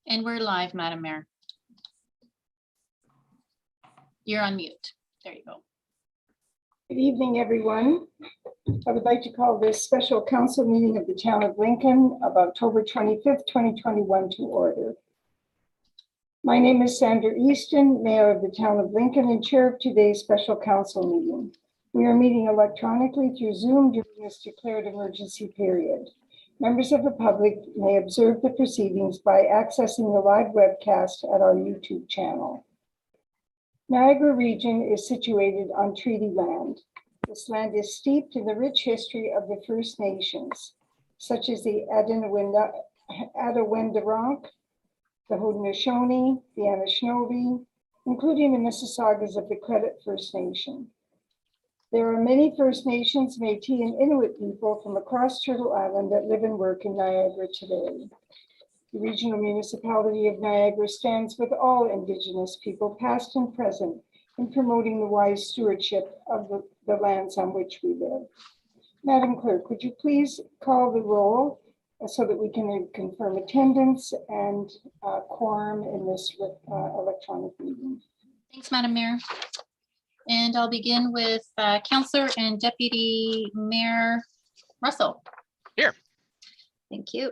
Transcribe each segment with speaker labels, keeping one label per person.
Speaker 1: And we're live, Madam Mayor. You're on mute. There you go.
Speaker 2: Good evening, everyone. I would like to call this special council meeting of the Town of Lincoln of October 25th, 2021 to order. My name is Sandra Easton, Mayor of the Town of Lincoln and Chair of today's special council meeting. We are meeting electronically through Zoom during this declared emergency period. Members of the public may observe the proceedings by accessing the live webcast at our YouTube channel. Niagara region is situated on treaty land. This land is steeped in the rich history of the First Nations, such as the Attawandaronk, the Haudenosaunee, the Anishinaabe, including the Mississaugas of the Credit First Nation. There are many First Nations, Métis, and Inuit people from across Turtle Island that live and work in Niagara today. The regional municipality of Niagara stands with all Indigenous people, past and present, in promoting the wise stewardship of the lands on which we live. Madam Clerk, would you please call the roll so that we can confirm attendance and quorum in this electronic meeting?
Speaker 1: Thanks, Madam Mayor. And I'll begin with Councillor and Deputy Mayor Russell.
Speaker 3: Here.
Speaker 1: Thank you.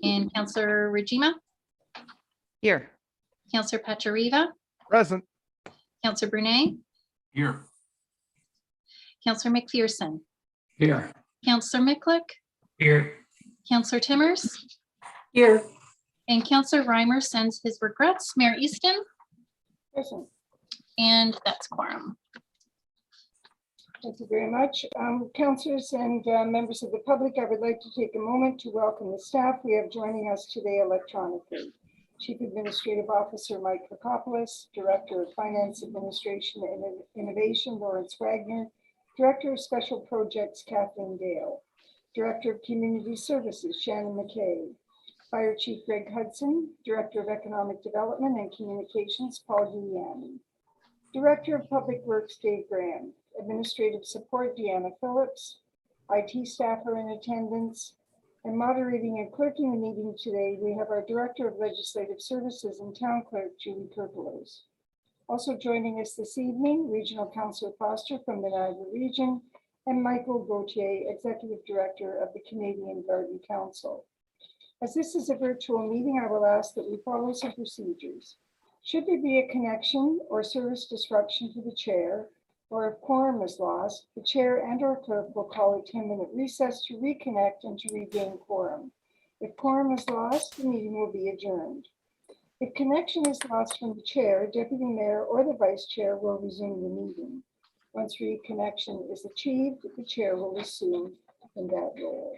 Speaker 1: And Councillor Regima.
Speaker 4: Here.
Speaker 1: Councillor Pachariva.
Speaker 3: Present.
Speaker 1: Councillor Brunet.
Speaker 5: Here.
Speaker 1: Councillor McPherson.
Speaker 5: Here.
Speaker 1: Councillor Miklick.
Speaker 5: Here.
Speaker 1: Councillor Timmers.
Speaker 2: Here.
Speaker 1: And Councillor Reimer sends his regrets. Mayor Easton.
Speaker 2: Present.
Speaker 1: And that's quorum.
Speaker 2: Thank you very much. Councillors and members of the public, I would like to take a moment to welcome the staff we have joining us today electronically. Chief Administrative Officer Mike Kakopoulos, Director of Finance Administration and Innovation Lawrence Wagner, Director of Special Projects Kathleen Dale, Director of Community Services Shannon McKay, Fire Chief Greg Hudson, Director of Economic Development and Communications Paul Giuliani, Director of Public Works Dave Graham, Administrative Support Deanna Phillips, IT staff are in attendance, and moderating and clerking the meeting today, we have our Director of Legislative Services and Town Clerk Julie Kirpelos. Also joining us this evening, Regional Councillor Foster from the Niagara Region, and Michael Gauthier, Executive Director of the Canadian Garden Council. As this is a virtual meeting, I will ask that we follow some procedures. Should there be a connection or service disruption to the chair, or if quorum is lost, the chair and or clerk will call a 10-minute recess to reconnect and to regain quorum. If quorum is lost, the meeting will be adjourned. If connection is lost from the chair, deputy mayor or the vice chair will resume the meeting. Once reconnection is achieved, the chair will assume in that role.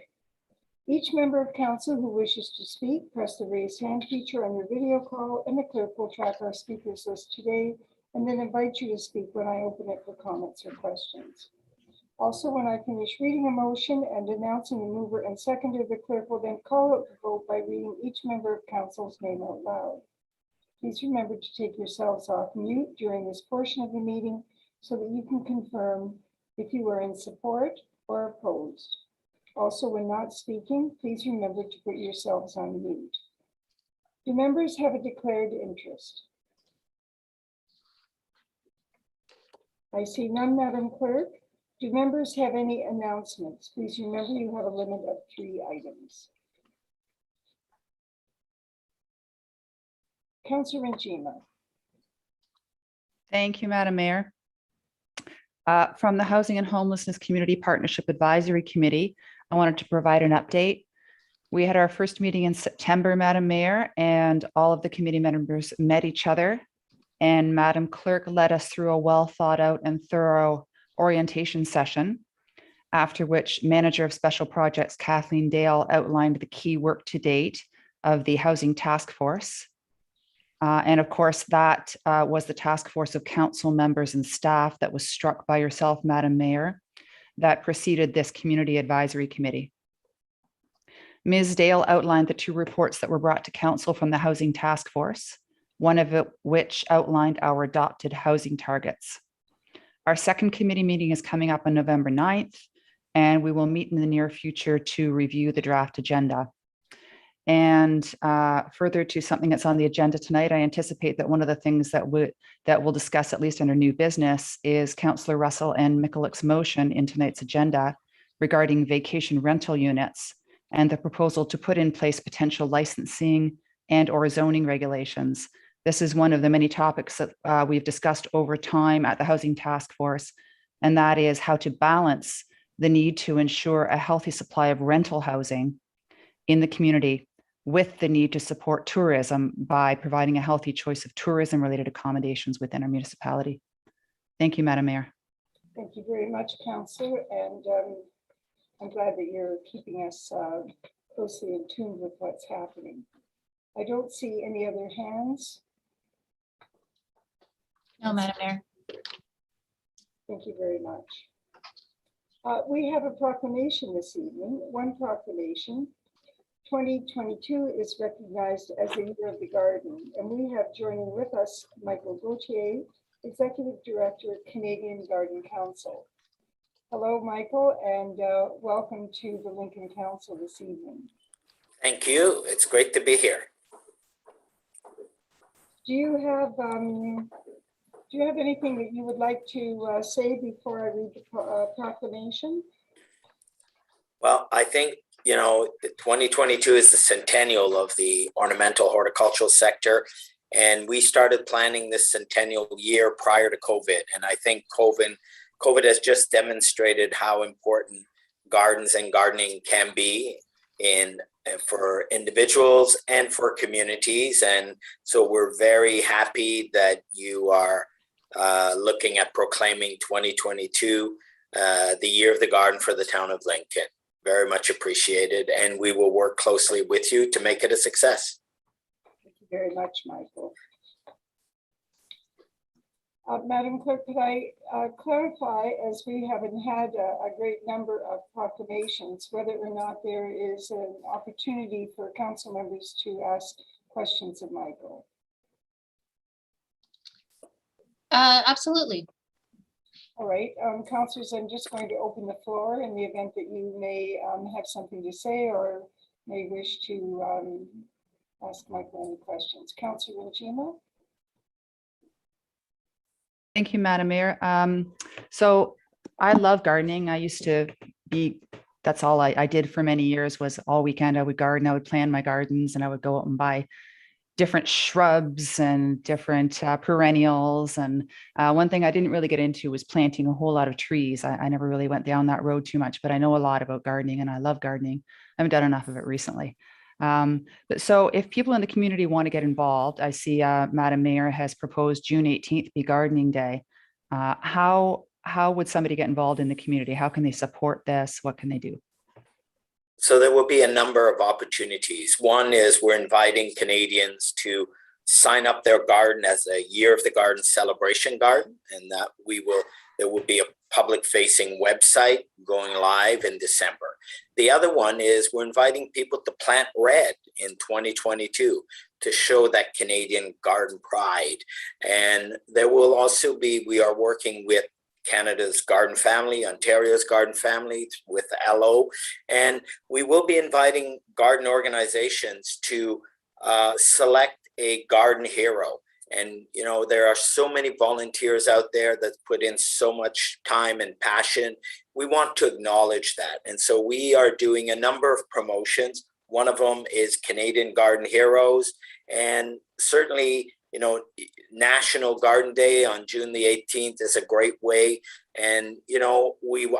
Speaker 2: Each member of council who wishes to speak, press the raise hand feature on your video call, and the clerk will track our speakers list today and then invite you to speak when I open it for comments or questions. Also, when I finish reading a motion and announcing the mover and seconder, the clerk will then call out the vote by reading each member of council's name out loud. Please remember to take yourselves off mute during this portion of the meeting so that you can confirm if you are in support or opposed. Also, when not speaking, please remember to put yourselves on mute. Do members have a declared interest? I see none, Madam Clerk. Do members have any announcements? Please remember you have a limit of 3 items. Councillor Regima.
Speaker 4: Thank you, Madam Mayor. From the Housing and Homelessness Community Partnership Advisory Committee, I wanted to provide an update. We had our first meeting in September, Madam Mayor, and all of the committee members met each other, and Madam Clerk led us through a well thought out and thorough orientation session, after which Manager of Special Projects Kathleen Dale outlined the key work to date of the Housing Task Force. And of course, that was the task force of council members and staff that was struck by yourself, Madam Mayor, that preceded this community advisory committee. Ms. Dale outlined the 2 reports that were brought to council from the Housing Task Force, one of which outlined our adopted housing targets. Our second committee meeting is coming up on November 9th, and we will meet in the near future to review the draft agenda. And further to something that's on the agenda tonight, I anticipate that one of the things that we'll discuss, at least under new business, is Councillor Russell and Mikulic's motion in tonight's agenda regarding vacation rental units and the proposal to put in place potential licensing and or zoning regulations. This is one of the many topics that we've discussed over time at the Housing Task Force, and that is how to balance the need to ensure a healthy supply of rental housing in the community with the need to support tourism by providing a healthy choice of tourism-related accommodations within our municipality. Thank you, Madam Mayor.
Speaker 2: Thank you very much, Councillor, and I'm glad that you're keeping us closely in tune with what's happening. I don't see any other hands.
Speaker 1: No, Madam Mayor.
Speaker 2: Thank you very much. We have a proclamation this evening, one proclamation. 2022 is recognized as the Year of the Garden, and we have joining with us Michael Gauthier, Executive Director of Canadian Garden Council. Hello, Michael, and welcome to the Lincoln Council this evening.
Speaker 3: Thank you. It's great to be here.
Speaker 2: Do you have anything that you would like to say before I read the proclamation?
Speaker 3: Well, I think, 2022 is the centennial of the ornamental horticultural sector. And we started planning this centennial year prior to COVID. And I think COVID has just demonstrated how important gardens and gardening can be for individuals and for communities. And so we're very happy that you are looking at proclaiming 2022 the Year of the Garden for the town of Lincoln. Very much appreciated, and we will work closely with you to make it a success.
Speaker 2: Thank you very much, Michael. Madam Clerk, could I clarify, as we haven't had a great number of proclamations, whether or not there is an opportunity for council members to ask questions of Michael?
Speaker 1: Absolutely.
Speaker 2: All right, councillors, I'm just going to open the floor in the event that you may have something to say or may wish to ask Michael any questions. Councillor Njima?
Speaker 4: Thank you, Madam Mayor. So I love gardening. I used to that's all I did for many years was all weekend I would garden, I would plan my gardens, and I would go out and buy different shrubs and different perennials. And one thing I didn't really get into was planting a whole lot of trees. I never really went down that road too much, but I know a lot about gardening and I love gardening. I haven't done enough of it recently. So if people in the community want to get involved, I see Madam Mayor has proposed June 18th be Gardening Day. How would somebody get involved in the community? How can they support this? What can they do?
Speaker 3: So there will be a number of opportunities. One is we're inviting Canadians to sign up their garden as a Year of the Garden celebration garden, and that there will be a public-facing website going live in December. The other one is we're inviting people to plant red in 2022 to show that Canadian garden pride. And there will also be, we are working with Canada's Garden Family, Ontario's Garden Family, with LO, and we will be inviting garden organizations to select a garden hero. And there are so many volunteers out there that put in so much time and passion. We want to acknowledge that, and so we are doing a number of promotions. One of them is Canadian Garden Heroes, and certainly National Garden Day on June the 18th is a great way. And,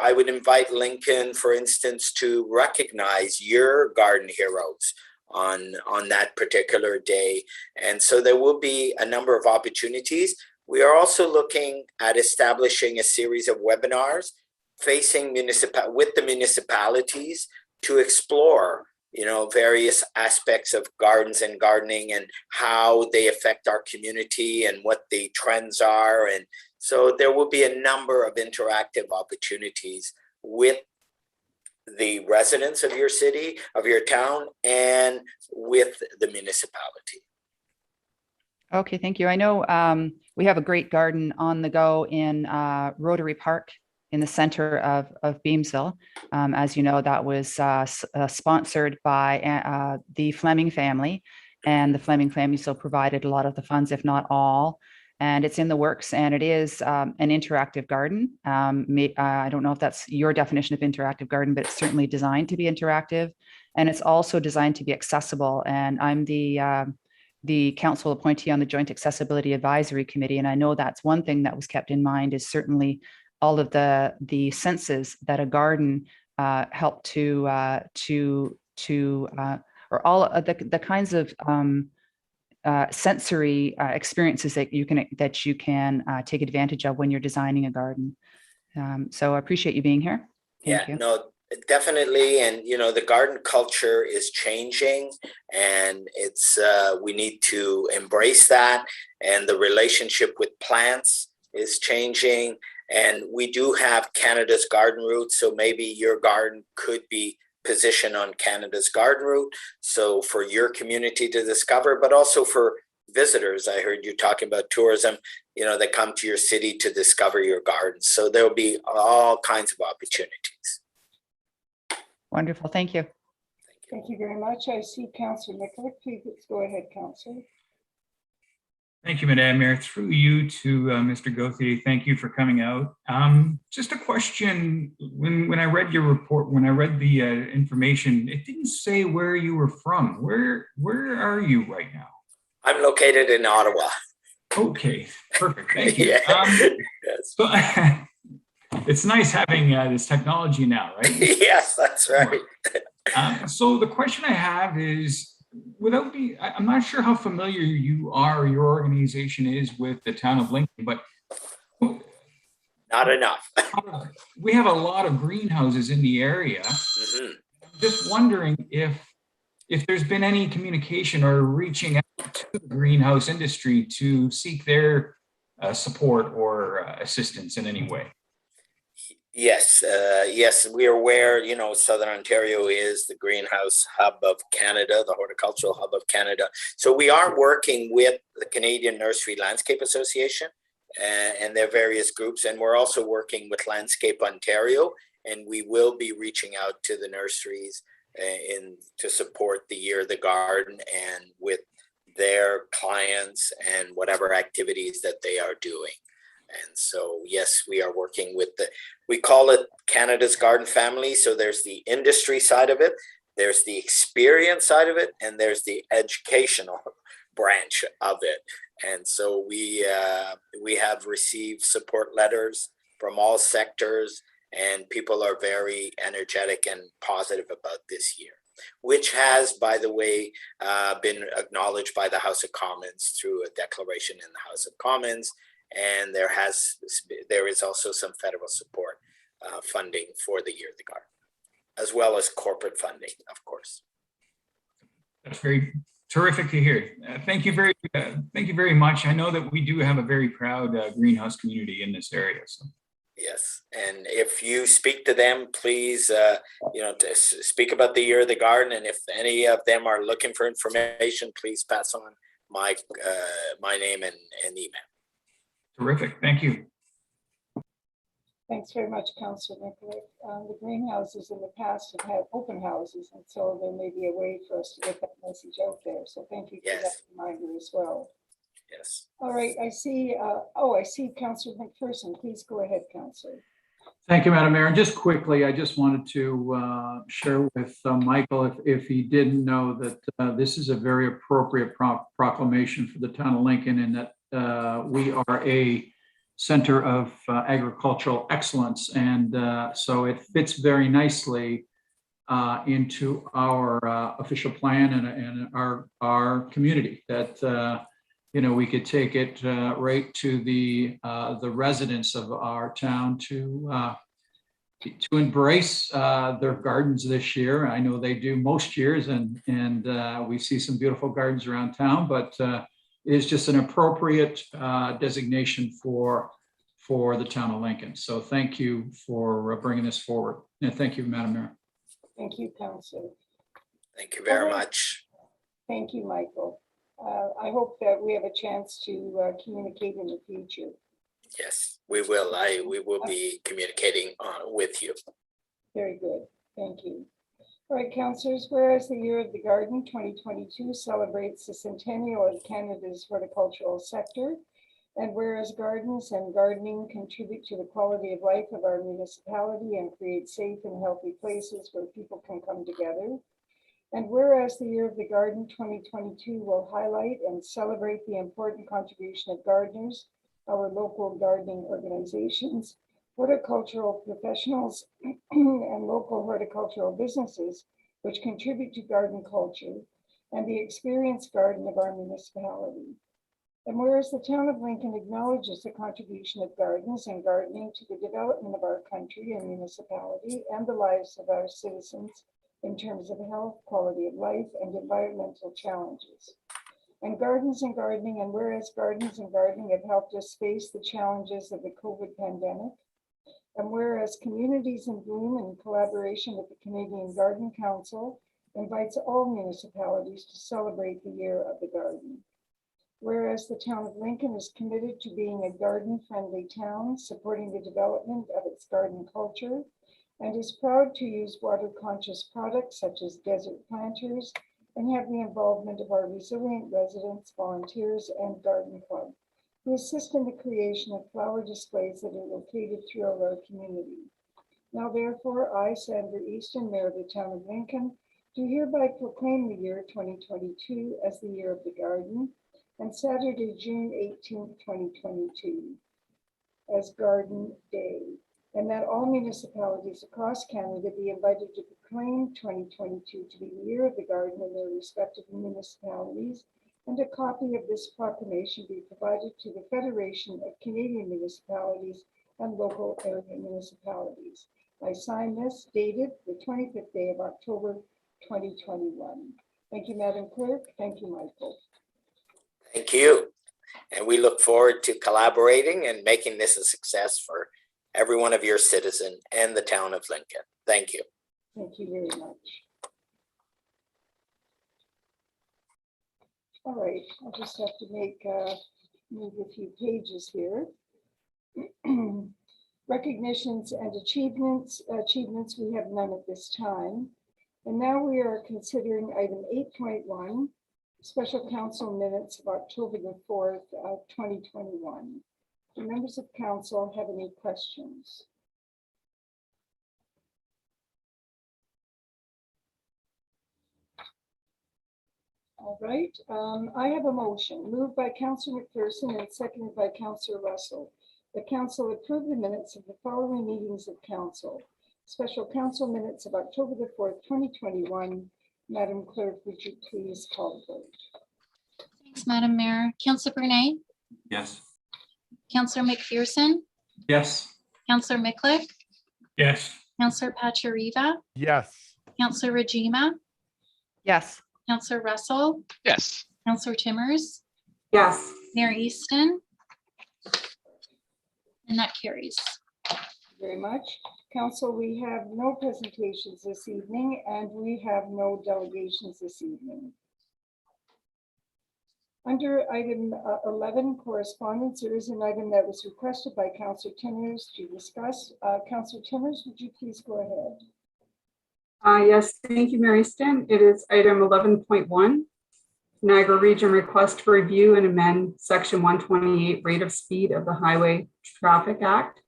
Speaker 3: I would invite Lincoln, for instance, to recognize your garden heroes on that particular day. And so there will be a number of opportunities. We are also looking at establishing a series of webinars facing with the municipalities to explore various aspects of gardens and gardening and how they affect our community and what the trends are. And so there will be a number of interactive opportunities with the residents of your city, of your town, and with the municipality.
Speaker 4: Okay, thank you. I know we have a great garden on the go in Rotary Park in the center of Beamsville. As you know, that was sponsored by the Fleming family, and the Fleming family so provided a lot of the funds, if not all. And it's in the works, and it is an interactive garden. I don't know if that's your definition of interactive garden, but it's certainly designed to be interactive, and it's also designed to be accessible. And I'm the council appointee on the Joint Accessibility Advisory Committee, and I know that's one thing that was kept in mind is certainly all of the senses that a garden help to or all of the kinds of sensory experiences that you can take advantage of when you're designing a garden. So I appreciate you being here. Thank you.
Speaker 3: No, definitely. And, the garden culture is changing, and it's, we need to embrace that. And the relationship with plants is changing. And we do have Canada's garden route. So maybe your garden could be position on Canada's garden route, so for your community to discover, but also for visitors. I heard you talking about tourism, that come to your city to discover your gardens. So there'll be all kinds of opportunities.
Speaker 4: Wonderful. Thank you.
Speaker 2: Thank you very much. I see Councillor Nicolak. Please go ahead, Councillor.
Speaker 5: Thank you, Madam Mayor. Through you to Mr. Gauthier, thank you for coming out. Just a question, when I read your report, when I read the information, it didn't say where you were from. Where are you right now?
Speaker 3: I'm located in Ottawa.
Speaker 5: Okay, perfect. Thank you.
Speaker 3: Yes.
Speaker 5: So, it's nice having this technology now, right?
Speaker 3: Yes, that's right.
Speaker 5: So the question I have is, I'm not sure how familiar you are, your organization is with the town of Lincoln, but
Speaker 3: Not enough.
Speaker 5: we have a lot of greenhouses in the area.
Speaker 3: Mm-hmm.
Speaker 5: Just wondering if there's been any communication or reaching out to the greenhouse industry to seek their support or assistance in any way.
Speaker 3: Yes, yes, we are aware, Southern Ontario is the greenhouse hub of Canada, the horticultural hub of Canada. So we are working with the Canadian Nursery Landscape Association and their various groups. And we're also working with Landscape Ontario, and we will be reaching out to the nurseries to support the Year of the Garden and with their clients and whatever activities that they are doing. And so, yes, we are working with we call it Canada's Garden Family. So there's the industry side of it, there's the experience side of it, and there's the educational branch of it. And so we have received support letters from all sectors, and people are very energetic and positive about this year, which has, by the way, been acknowledged by the House of Commons through a declaration in the House of Commons. And there is also some federal support funding for the Year of the Garden, as well as corporate funding, of course.
Speaker 5: That's very terrific to hear. Thank you very much. I know that we do have a very proud greenhouse community in this area. So.
Speaker 3: Yes, and if you speak to them, please, to speak about the Year of the Garden, and if any of them are looking for information, please pass on my name and email.
Speaker 5: Terrific. Thank you.
Speaker 2: Thanks very much, Councillor Nicolak. The greenhouses in the past have had open houses, and so there may be a way for us to get that message out there. So thank you for that reminder as well.
Speaker 3: Yes.
Speaker 2: All right, I see Councillor McPherson. Please go ahead, Councillor.
Speaker 6: Thank you, Madam Mayor. And just quickly, I just wanted to share with Michael, if he didn't know, that this is a very appropriate proclamation for the town of Lincoln, and that we are a center of agricultural excellence. And so it fits very nicely into our official plan and our community, that we could take it right to the residents of our town to embrace their gardens this year. I know they do most years, and we see some beautiful gardens around town, but it is just an appropriate designation for the town of Lincoln. So thank you for bringing this forward. And thank you, Madam Mayor.
Speaker 2: Thank you, Councillor.
Speaker 3: Thank you very much.
Speaker 2: Thank you, Michael. I hope that we have a chance to communicate in the future.
Speaker 3: Yes, we will. We will be communicating with you.
Speaker 2: Very good. Thank you. All right, councillors, whereas the Year of the Garden 2022 celebrates the centennial of Canada's horticultural sector, and whereas gardens and gardening contribute to the quality of life of our municipality and create safe and healthy places where people can come together, and whereas the Year of the Garden 2022 will highlight and celebrate the important contribution of gardeners, our local gardening organizations, horticultural professionals, and local horticultural businesses, which contribute to garden culture, and the experienced garden of our municipality. And whereas the town of Lincoln acknowledges the contribution of gardens and gardening to the development of our country and municipality and the lives of our citizens in terms of health, quality of life, and environmental challenges. And gardens and gardening, and whereas gardens and gardening have helped us face the challenges of the COVID pandemic, and whereas Communities in Bloom, in collaboration with the Canadian Garden Council, invites all municipalities to celebrate the Year of the Garden. Whereas the town of Lincoln is committed to being a garden-friendly town, supporting the development of its garden culture, and is proud to use water-conscious products such as desert planters, and have the involvement of our resilient residents, volunteers, and garden club, who assist in the creation of flower displays that are located throughout our community. Now therefore, I, Sandra Easton, Mayor of the town of Lincoln, do hereby proclaim the year 2022 as the Year of the Garden, and Saturday, June 18th, 2022, as Garden Day, and that all municipalities across Canada be invited to proclaim 2022 to be the Year of the Garden in their respective municipalities, and a copy of this proclamation be provided to the Federation of Canadian Municipalities and local area municipalities. I sign this, dated the 25th day of October, 2021. Thank you, Madam Clerk. Thank you, Michael.
Speaker 3: Thank you. And we look forward to collaborating and making this a success for every one of your citizens and the town of Lincoln. Thank you.
Speaker 2: Thank you very much. All right, I'll just have to move a few pages here. Recognitions and achievements we have none at this time. And now we are considering item 8.1, Special Council Minutes of October the 4th, 2021. Do members of council have any questions? All right, I have a motion moved by Councillor McPherson and seconded by Councillor Russell. The council approved the minutes of the following meetings of council. Special council minutes of October the 4th, 2021. Madam Clerk, would you please call the vote?
Speaker 1: Thanks, Madam Mayor. Councillor Brunei,
Speaker 5: Yes.
Speaker 1: Councillor McPherson,
Speaker 6: Yes.
Speaker 1: Councillor Miklick,
Speaker 5: Yes.
Speaker 1: Councillor Pachariva,
Speaker 7: Yes.
Speaker 1: Councillor Rajima,
Speaker 4: Yes.
Speaker 1: Councillor Russell,
Speaker 7: Yes.
Speaker 1: Councillor Timmers,
Speaker 8: Yes.
Speaker 1: Mayor Easton, and that carries.
Speaker 2: Thank you very much. Council, we have no presentations this evening and we have no delegations this evening. Under item 11, correspondence, there is an item that was requested by Councillor Timmers to discuss. Councillor Timmers, would you please go ahead?
Speaker 8: Yes, thank you, Mary Stan. It is item 11.1. Niagara Region request to review and amend section 128 rate of speed of the Highway Traffic Act.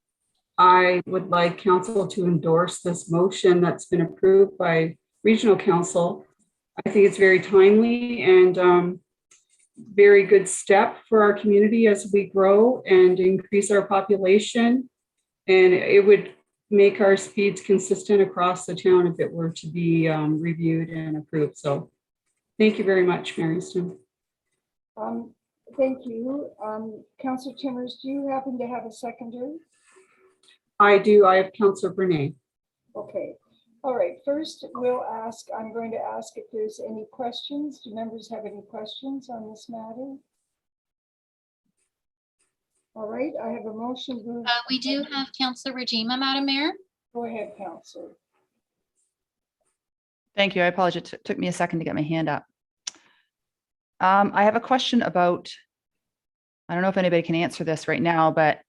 Speaker 8: I would like council to endorse this motion that's been approved by Regional Council. I think it's very timely and very good step for our community as we grow and increase our population. And it would make our speeds consistent across the town if it were to be reviewed and approved. So thank you very much, Mary Stan.
Speaker 2: Thank you. Councillor Timmers, do you happen to have a seconder?
Speaker 8: I do. I have Councillor Brunei.
Speaker 2: Okay. All right. First, I'm going to ask if there's any questions. Do members have any questions on this matter? All right. I have a motion.
Speaker 1: We do have Councillor Rajima, Madam Mayor.
Speaker 2: Go ahead, Councillor.
Speaker 4: Thank you. I apologize. It took me a second to get my hand up. I have a question about, I don't know if anybody can answer this right now, but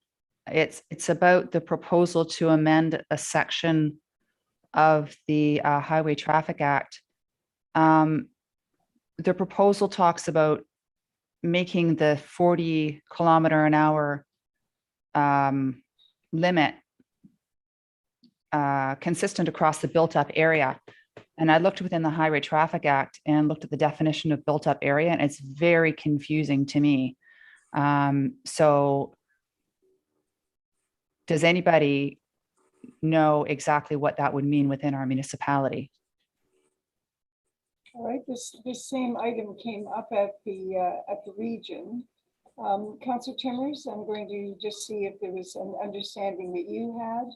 Speaker 4: It's about the proposal to amend a section of the Highway Traffic Act. The proposal talks about making the 40-kilometer-an-hour limit consistent across the built-up area. And I looked within the Highway Traffic Act and looked at the definition of built-up area, and it's very confusing to me. So does anybody know exactly what that would mean within our municipality?
Speaker 2: All right, this same item came up at the region. Councillor Timmers, I'm going to just see if there was an understanding that you had.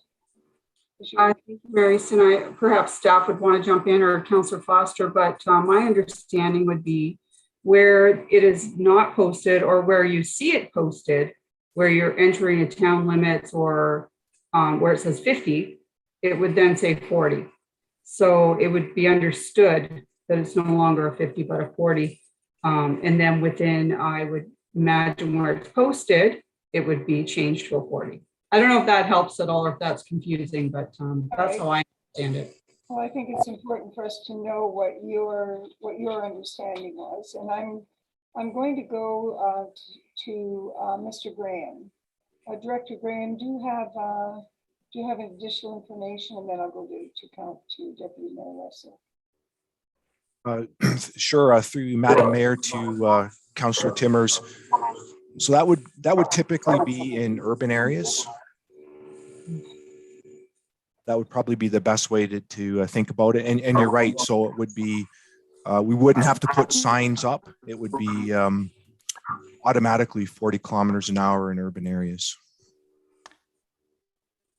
Speaker 8: I think Mary and perhaps staff would want to jump in, or Councillor Foster, but my understanding would be where it is not posted, or where you see it posted, where you're entering a town limits, or where it says 50, it would then say 40. So it would be understood that it's no longer a 50, but a 40. And then within, I would imagine where it's posted, it would be changed to a 40. I don't know if that helps at all or if that's confusing, but that's how I understand it.
Speaker 2: Well, I think it's important for us to know what your understanding was, and I'm going to go to Mr. Graham. Director Graham, do you have additional information, and then I'll go to Deputy Mayor Russell.
Speaker 7: Sure, through you, Madam Mayor, to Councillor Timmers. So that would typically be in urban areas. That would probably be the best way to think about it. And you're right. So it would be, we wouldn't have to put signs up. It would be automatically 40 kilometers an hour in urban areas.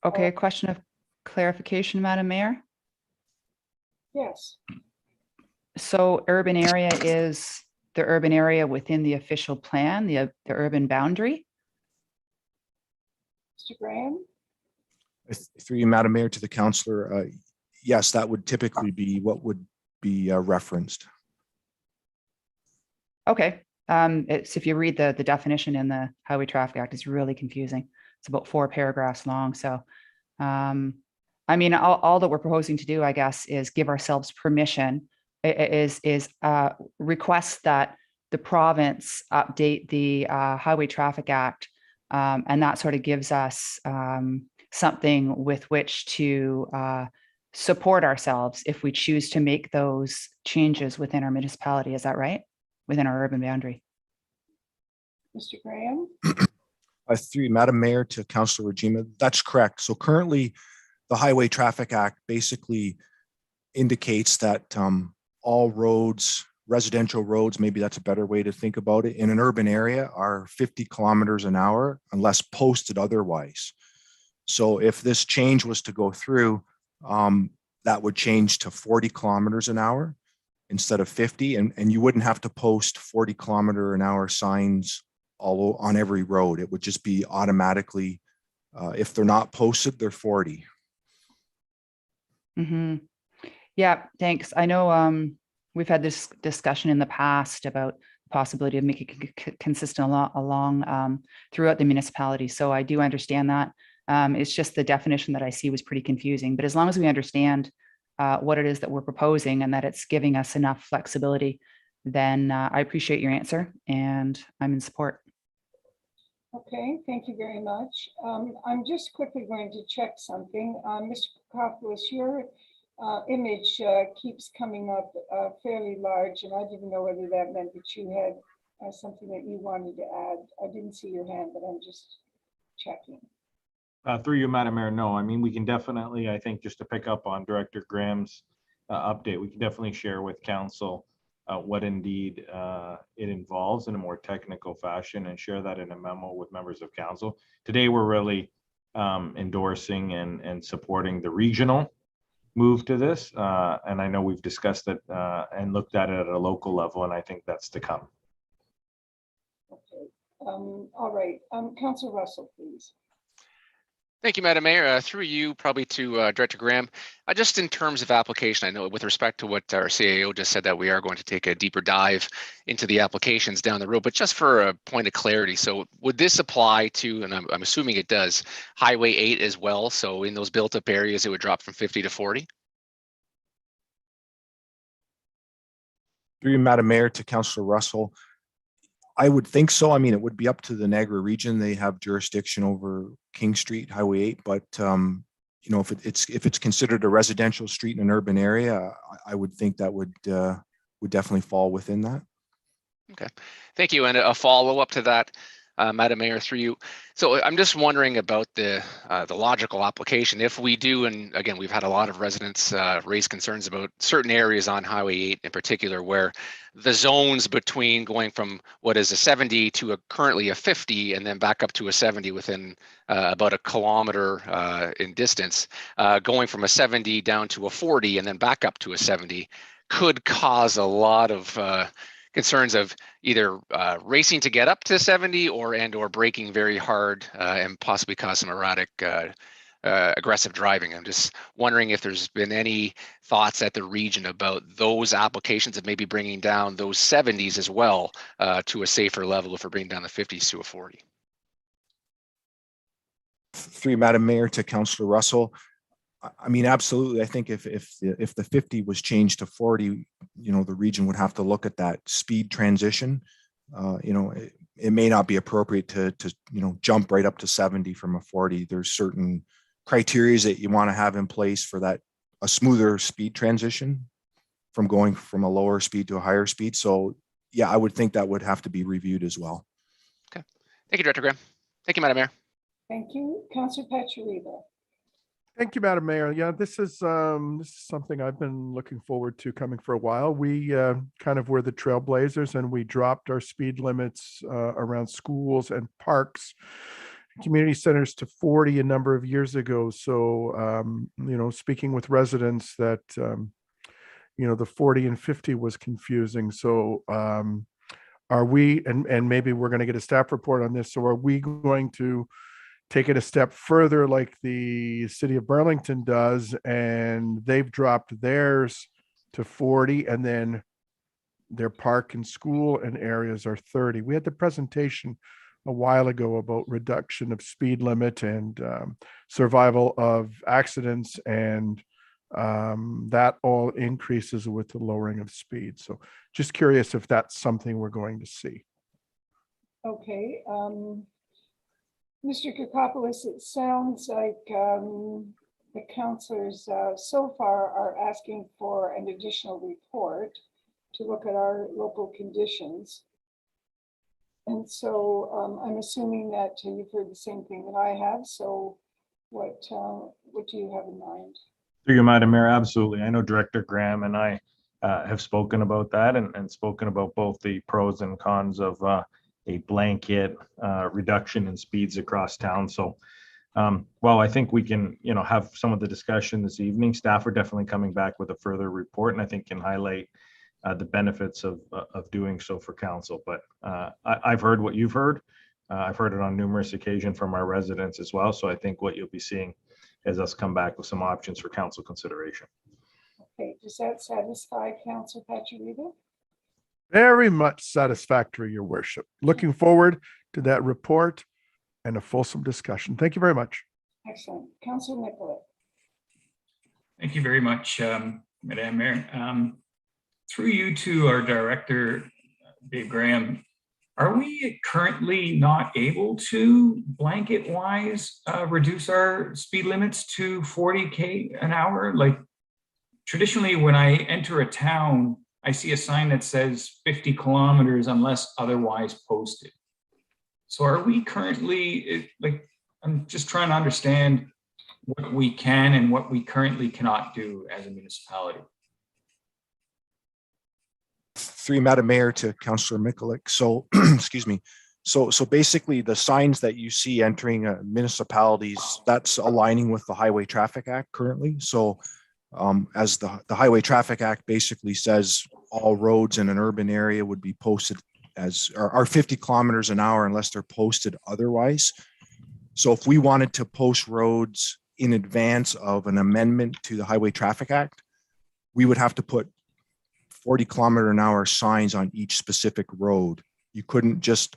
Speaker 4: Okay, a question of clarification, Madam Mayor.
Speaker 2: Yes.
Speaker 4: So urban area is the urban area within the official plan, the urban boundary?
Speaker 2: Mr. Graham?
Speaker 7: Through you, Madam Mayor, to the councillor, yes, that would typically be what would be referenced.
Speaker 4: Okay, it's, if you read the definition in the Highway Traffic Act, it's really confusing. It's about 4 paragraphs long. So, I mean, all that we're proposing to do, I guess, is give ourselves permission, is request that the province update the Highway Traffic Act, and that sort of gives us something with which to support ourselves if we choose to make those changes within our municipality. Is that right? Within our urban boundary.
Speaker 2: Mr. Graham?
Speaker 7: Through you, Madam Mayor, to Councillor Regina, that's correct. So currently, the Highway Traffic Act basically indicates that all roads, residential roads, maybe that's a better way to think about it, in an urban area are 50 kilometers an hour unless posted otherwise. So if this change was to go through, that would change to 40 kilometers an hour instead of 50, and you wouldn't have to post 40 kilometer an hour signs all on every road. It would just be automatically, if they're not posted, they're 40.
Speaker 4: Mm-hmm. Yeah, thanks. I know we've had this discussion in the past about the possibility of making it consistent along throughout the municipality. So I do understand that. It's just the definition that I see was pretty confusing. But as long as we understand what it is that we're proposing and that it's giving us enough flexibility, then I appreciate your answer and I'm in support.
Speaker 2: Okay, thank you very much. I'm just quickly going to check something. Mr. Kokopoulos, your image keeps coming up fairly large, and I didn't know whether that meant that you had something that you wanted to add. I didn't see your hand, but I'm just checking.
Speaker 9: Through you, Madam Mayor, no. I mean, we can definitely, I think, just to pick up on Director Graham's update, we can definitely share with Council what indeed it involves in a more technical fashion and share that in a memo with members of Council. Today, we're really endorsing and supporting the regional move to this. And I know we've discussed it and looked at it at a local level, and I think that's to come.
Speaker 2: Okay. All right. Councillor Russell, please.
Speaker 10: Thank you, Madam Mayor. Through you, probably to Director Graham. Just in terms of application, I know with respect to what our CAO just said that we are going to take a deeper dive into the applications down the road, but just for a point of clarity, so would this apply to, and I'm assuming it does, Highway 8 as well? So in those built up areas, it would drop from 50 to 40?
Speaker 7: Through you, Madam Mayor, to Councillor Russell. I would think so. I mean, it would be up to the Niagara region. They have jurisdiction over King Street, Highway 8, but you know, if it's considered a residential street in an urban area, I would think that would definitely fall within that.
Speaker 10: Okay, thank you. And a follow-up to that, Madam Mayor, through you. So I'm just wondering about the logical application. If we do, and again, we've had a lot of residents raise concerns about certain areas on Highway 8 in particular, where the zones between going from what is a 70 to currently a 50 and then back up to a 70 within about a kilometer in distance, going from a 70 down to a 40 and then back up to a 70 could cause a lot of concerns of either racing to get up to 70 or braking very hard and possibly cause some erratic aggressive driving. I'm just wondering if there's been any thoughts at the region about those applications of maybe bringing down those 70s as well to a safer level if we're bringing down the 50s to a 40.
Speaker 7: Through Madam Mayor, to Councillor Russell. I mean, absolutely. I think if the 50 was changed to 40, you know, the region would have to look at that speed transition. You know, it may not be appropriate to you know, jump right up to 70 from a 40. There's certain criteria that you want to have in place for that, a smoother speed transition from going from a lower speed to a higher speed. So yeah, I would think that would have to be reviewed as well.
Speaker 10: Okay. Thank you, Director Graham. Thank you, Madam Mayor.
Speaker 2: Thank you. Councillor Pachuriba.
Speaker 11: Thank you, Madam Mayor. Yeah, this is something I've been looking forward to coming for a while. We kind of were the trailblazers, and we dropped our speed limits around schools and parks, community centers to 40 a number of years ago. So, you know, speaking with residents that, you know, the 40 and 50 was confusing. So are we, and maybe we're going to get a staff report on this. So are we going to take it a step further like the city of Burlington does, and they've dropped theirs to 40, and then their park and school and areas are 30. We had the presentation a while ago about reduction of speed limit and survival of accidents, and that all increases with the lowering of speed. So just curious if that's something we're going to see.
Speaker 2: Okay. Mr. Kakopoulos, it sounds like the councillors so far are asking for an additional report to look at our local conditions. And so I'm assuming that you've heard the same thing that I have. So what do you have in mind?
Speaker 9: Through you, Madam Mayor, absolutely. I know Director Graham and I have spoken about that and spoken about both the pros and cons of a blanket reduction in speeds across town. So, well, I think we can, you know, have some of the discussion this evening. Staff are definitely coming back with a further report, and I think can highlight the benefits of doing so for council. But I've heard what you've heard. I've heard it on numerous occasions from our residents as well. So I think what you'll be seeing is us come back with some options for council consideration.
Speaker 2: Okay, does that satisfy Councillor Pachuriba?
Speaker 11: Very much satisfactory, Your Worship. Looking forward to that report and a fulsome discussion. Thank you very much.
Speaker 2: Excellent. Councillor Nicollet.
Speaker 5: Thank you very much, Madam Mayor. Through you to our Director, Dave Graham, are we currently not able to blanket-wise reduce our speed limits to 40 an hour? Like traditionally, when I enter a town, I see a sign that says 50 kilometers unless otherwise posted. So are we currently, like, I'm just trying to understand what we can and what we currently cannot do as a municipality.
Speaker 7: Through Madam Mayor, to Councillor Mikulik. So, excuse me. So basically the signs that you see entering municipalities, that's aligning with the Highway Traffic Act currently. So as the Highway Traffic Act basically says, all roads in an urban area would be posted as are 50 kilometers an hour unless they're posted otherwise. So if we wanted to post roads in advance of an amendment to the Highway Traffic Act, we would have to put 40-kilometer-an-hour signs on each specific road. You couldn't just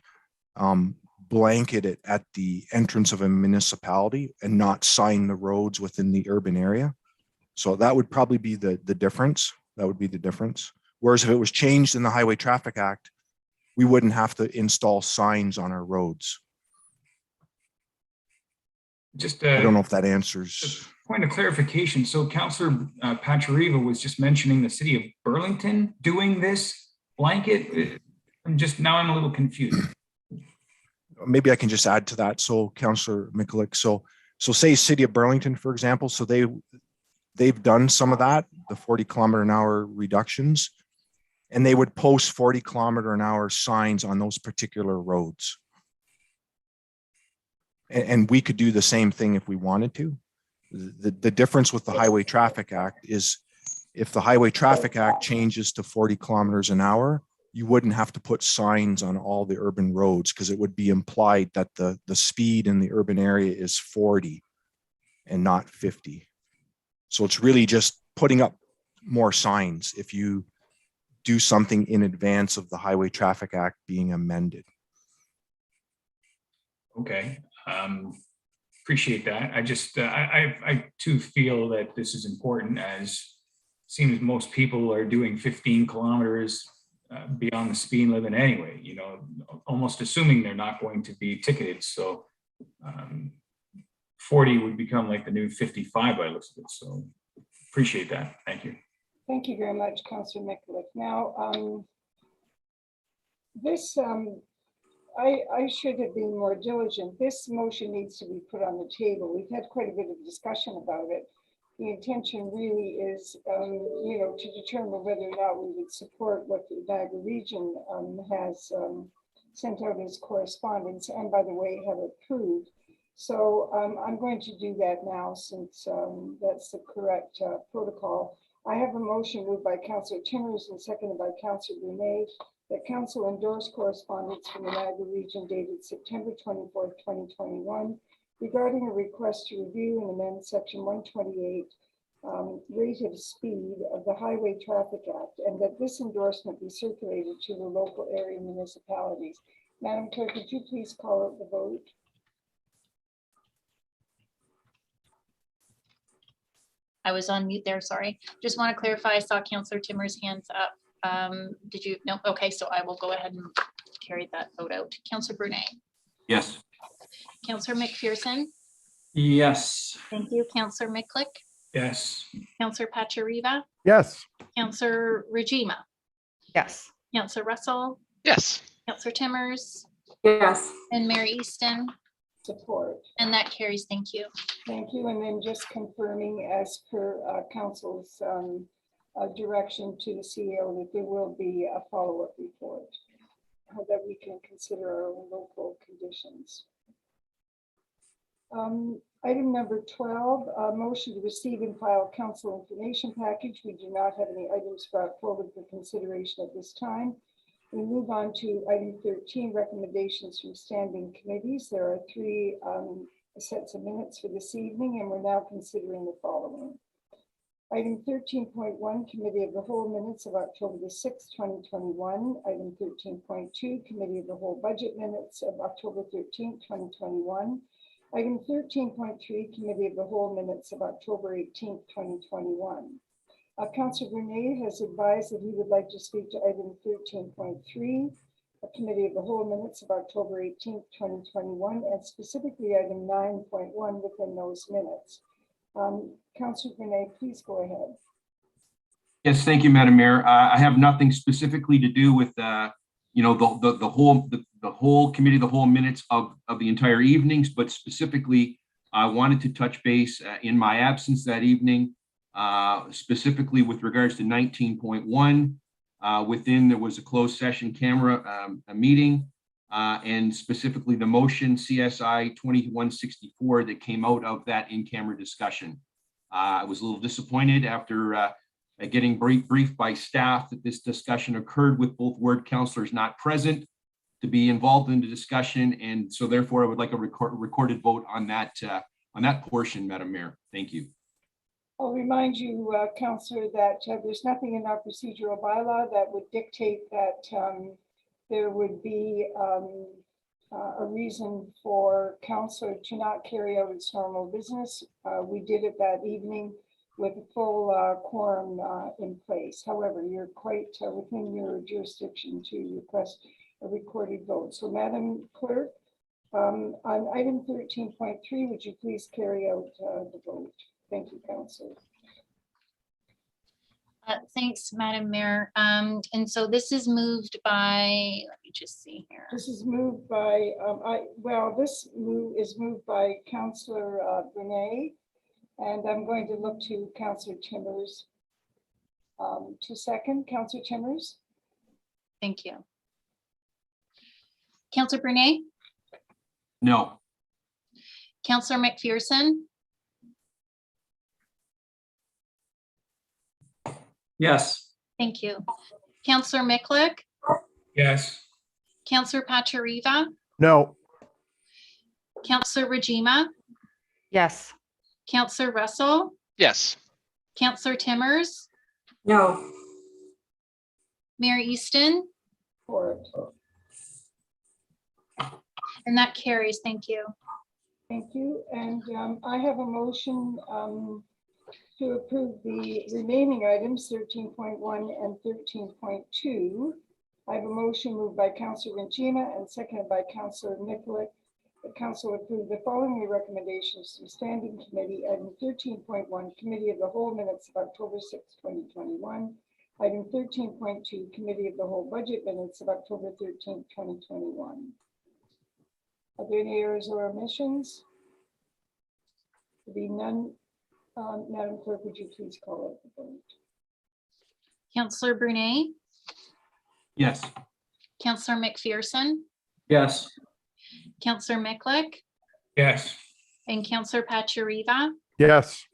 Speaker 7: blanket it at the entrance of a municipality and not sign the roads within the urban area. So that would probably be the difference. That would be the difference. Whereas if it was changed in the Highway Traffic Act, we wouldn't have to install signs on our roads.
Speaker 5: Just
Speaker 7: I don't know if that answers.
Speaker 5: point of clarification. So Councillor Pachariva was just mentioning the city of Burlington doing this blanket. I'm a little confused.
Speaker 7: Maybe I can just add to that. So Councillor Mikulik, so say City of Burlington, for example, so they've done some of that, the 40-kilometer-an-hour reductions, and they would post 40-kilometer-an-hour signs on those particular roads. And we could do the same thing if we wanted to. The difference with the Highway Traffic Act is if the Highway Traffic Act changes to 40 kilometers an hour, you wouldn't have to put signs on all the urban roads because it would be implied that the speed in the urban area is 40 and not 50. So it's really just putting up more signs if you do something in advance of the Highway Traffic Act being amended.
Speaker 5: Okay. Appreciate that. I just, I too feel that this is important, as seems most people are doing 15 kilometers beyond the speed limit anyway, you know, almost assuming they're not going to be ticketed. So 40 would become like the new 55 by looks of it. So appreciate that. Thank you.
Speaker 2: Thank you very much, Councillor Mikulik. Now, I should have been more diligent. This motion needs to be put on the table. We've had quite a bit of discussion about it. The intention really is, you know, to determine whether or not we would support what the Niagara region has sent out as correspondence, and by the way, have approved. So I'm going to do that now, since that's the correct protocol. I have a motion moved by Councillor Timmers and seconded by Councillor Brunet that Council endorse correspondence from the Niagara region dated September 24th, 2021, regarding a request to review and amend section 128 rate of speed of the Highway Traffic Act, and that this endorsement be circulated to the local area municipalities. Madam Clerk, could you please call out the vote?
Speaker 1: I was on mute there, sorry. Just want to clarify, I saw Councillor Timmer's hands up. Did you? No, okay, so I will go ahead and carry that vote out. Councillor Brunet.
Speaker 6: Yes.
Speaker 1: Councillor McPherson.
Speaker 6: Yes.
Speaker 1: Thank you. Councillor Mikulik.
Speaker 5: Yes.
Speaker 1: Councillor Pachariva.
Speaker 11: Yes.
Speaker 1: Councillor Rajima.
Speaker 4: Yes.
Speaker 1: Councillor Russell.
Speaker 10: Yes.
Speaker 1: Councillor Timmers.
Speaker 8: Yes.
Speaker 1: And Mayor Easton.
Speaker 2: Support.
Speaker 1: And that carries. Thank you.
Speaker 2: Thank you. And then just confirming, as per Council's direction to the CEO, that there will be a follow-up report that we can consider our own local conditions. Item number 12, motion to receive and file council information package. We do not have any items brought forward for consideration at this time. We move on to item 13, recommendations from standing committees. There are 3 sets of minutes for this evening, and we're now considering the following. Item 13.1, Committee of the Whole minutes of October the 6th, 2021. Item 13.2, Committee of the Whole budget minutes of October 13th, 2021. Item 13.3, Committee of the Whole minutes of October 18th, 2021. Councillor Brunet has advised that he would like to speak to item 13.3, a Committee of the Whole minutes of October 18th, 2021, and specifically item 9.1 within those minutes. Councillor Brunet, please go ahead.
Speaker 12: Yes, thank you, Madam Mayor. I have nothing specifically to do with, you know, the whole committee, the whole minutes of the entire evenings, but specifically, I wanted to touch base in my absence that evening, specifically with regards to 19.1. Within, there was a closed session camera a meeting, and specifically the motion CSI 2164 that came out of that in-camera discussion. I was a little disappointed after getting briefed by staff that this discussion occurred with both ward councillors not present, to be involved in the discussion. And so therefore I would like a recorded vote on that portion, Madam Mayor. Thank you.
Speaker 2: I'll remind you, Councillor, that there's nothing in our procedural bylaw that would dictate that there would be a reason for council to not carry out its normal business. We did it that evening with a full quorum in place. However, you're quite within your jurisdiction to request a recorded vote. So, Madam Clerk, on item 13.3, would you please carry out the vote? Thank you, Councillor.
Speaker 1: Thanks, Madam Mayor. And so this is moved by, let me just see here.
Speaker 2: This is moved by, this move is moved by Councillor Brunei, and I'm going to look to Councillor Timmers to second. Councillor Timmers?
Speaker 1: Thank you. Councillor Brunei?
Speaker 12: No.
Speaker 1: Councillor McPherson?
Speaker 6: Yes.
Speaker 1: Thank you. Councillor Miklick?
Speaker 5: Yes.
Speaker 1: Councillor Pachariva?
Speaker 11: No,
Speaker 1: Councillor Rajima?
Speaker 4: Yes.
Speaker 1: Councillor Russell?
Speaker 10: Yes.
Speaker 1: Councillor Timmers?
Speaker 8: No.
Speaker 1: Mayor Easton?
Speaker 2: For it.
Speaker 1: And that carries. Thank you.
Speaker 2: Thank you. And I have a motion to approve the remaining items 13.1 and 13.2. I have a motion moved by Councillor Rajima and seconded by Councillor Miklick. The council approved the following recommendations to standing committee. Item 13.1, committee of the whole minutes of October 6, 2021. Item 13.2, committee of the whole budget minutes of October 13, 2021. Are there any errors or omissions? There be none. Madam Clerk, would you please call out the vote?
Speaker 1: Councillor Brunei?
Speaker 12: Yes.
Speaker 1: Councillor McPherson?
Speaker 6: Yes.
Speaker 1: Councillor Miklick?
Speaker 5: Yes.
Speaker 1: And Councillor Pachariva?
Speaker 11: yes,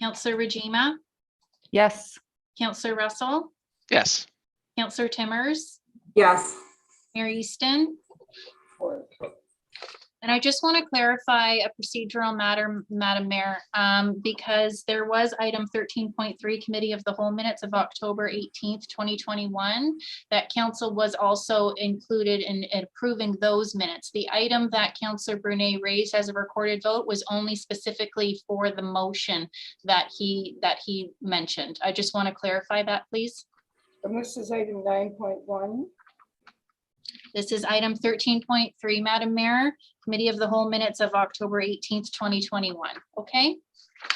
Speaker 1: Councillor Rajima?
Speaker 4: Yes.
Speaker 1: Councillor Russell?
Speaker 10: Yes.
Speaker 1: Councillor Timmers?
Speaker 8: Yes.
Speaker 1: Mayor Easton?
Speaker 2: For it.
Speaker 1: And I just want to clarify a procedural matter, Madam Mayor, because there was item 13.3, Committee of the Whole Minutes of October 18th, 2021, that council was also included in approving those minutes. The item that Councillor Brunei raised as a recorded vote was only specifically for the motion that he mentioned. I just want to clarify that, please.
Speaker 2: And this is item 9.1.
Speaker 1: This is item 13.3, Madam Mayor, Committee of the Whole Minutes of October 18th, 2021. Okay.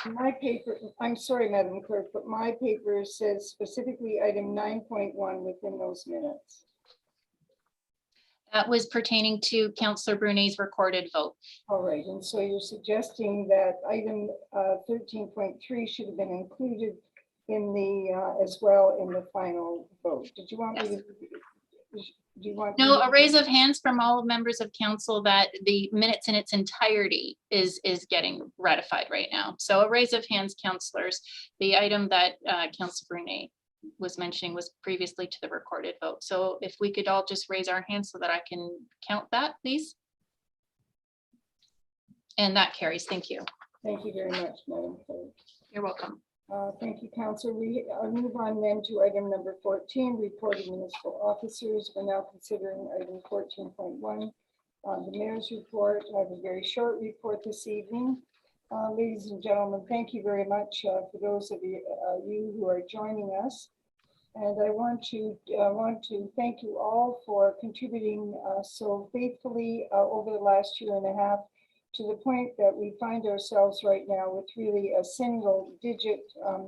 Speaker 2: My paper, I'm sorry, Madam Clerk, but my paper says specifically item 9.1 within those minutes.
Speaker 1: That was pertaining to Councillor Brunei's recorded vote.
Speaker 2: All right, and so you're suggesting that item 13.3 should have been included in the as well in the final vote. Did you want me to? Do you want?
Speaker 1: No, a raise of hands from all members of council that the minutes in its entirety is getting ratified right now. So a raise of hands, councillors. The item that Councillor Brunei was mentioning was previously to the recorded vote. So if we could all just raise our hands so that I can count that, please. And that carries. Thank you.
Speaker 2: Thank you very much, Madam Clerk.
Speaker 1: You're welcome.
Speaker 2: Thank you, Councillor. We move on then to item number 14, report of municipal officers. We're now considering item 14.1, the mayor's report. I have a very short report this evening. Ladies and gentlemen, thank you very much for those of you who are joining us. And I want to thank you all for contributing so faithfully over the last year and a half, to the point that we find ourselves right now with really a single digit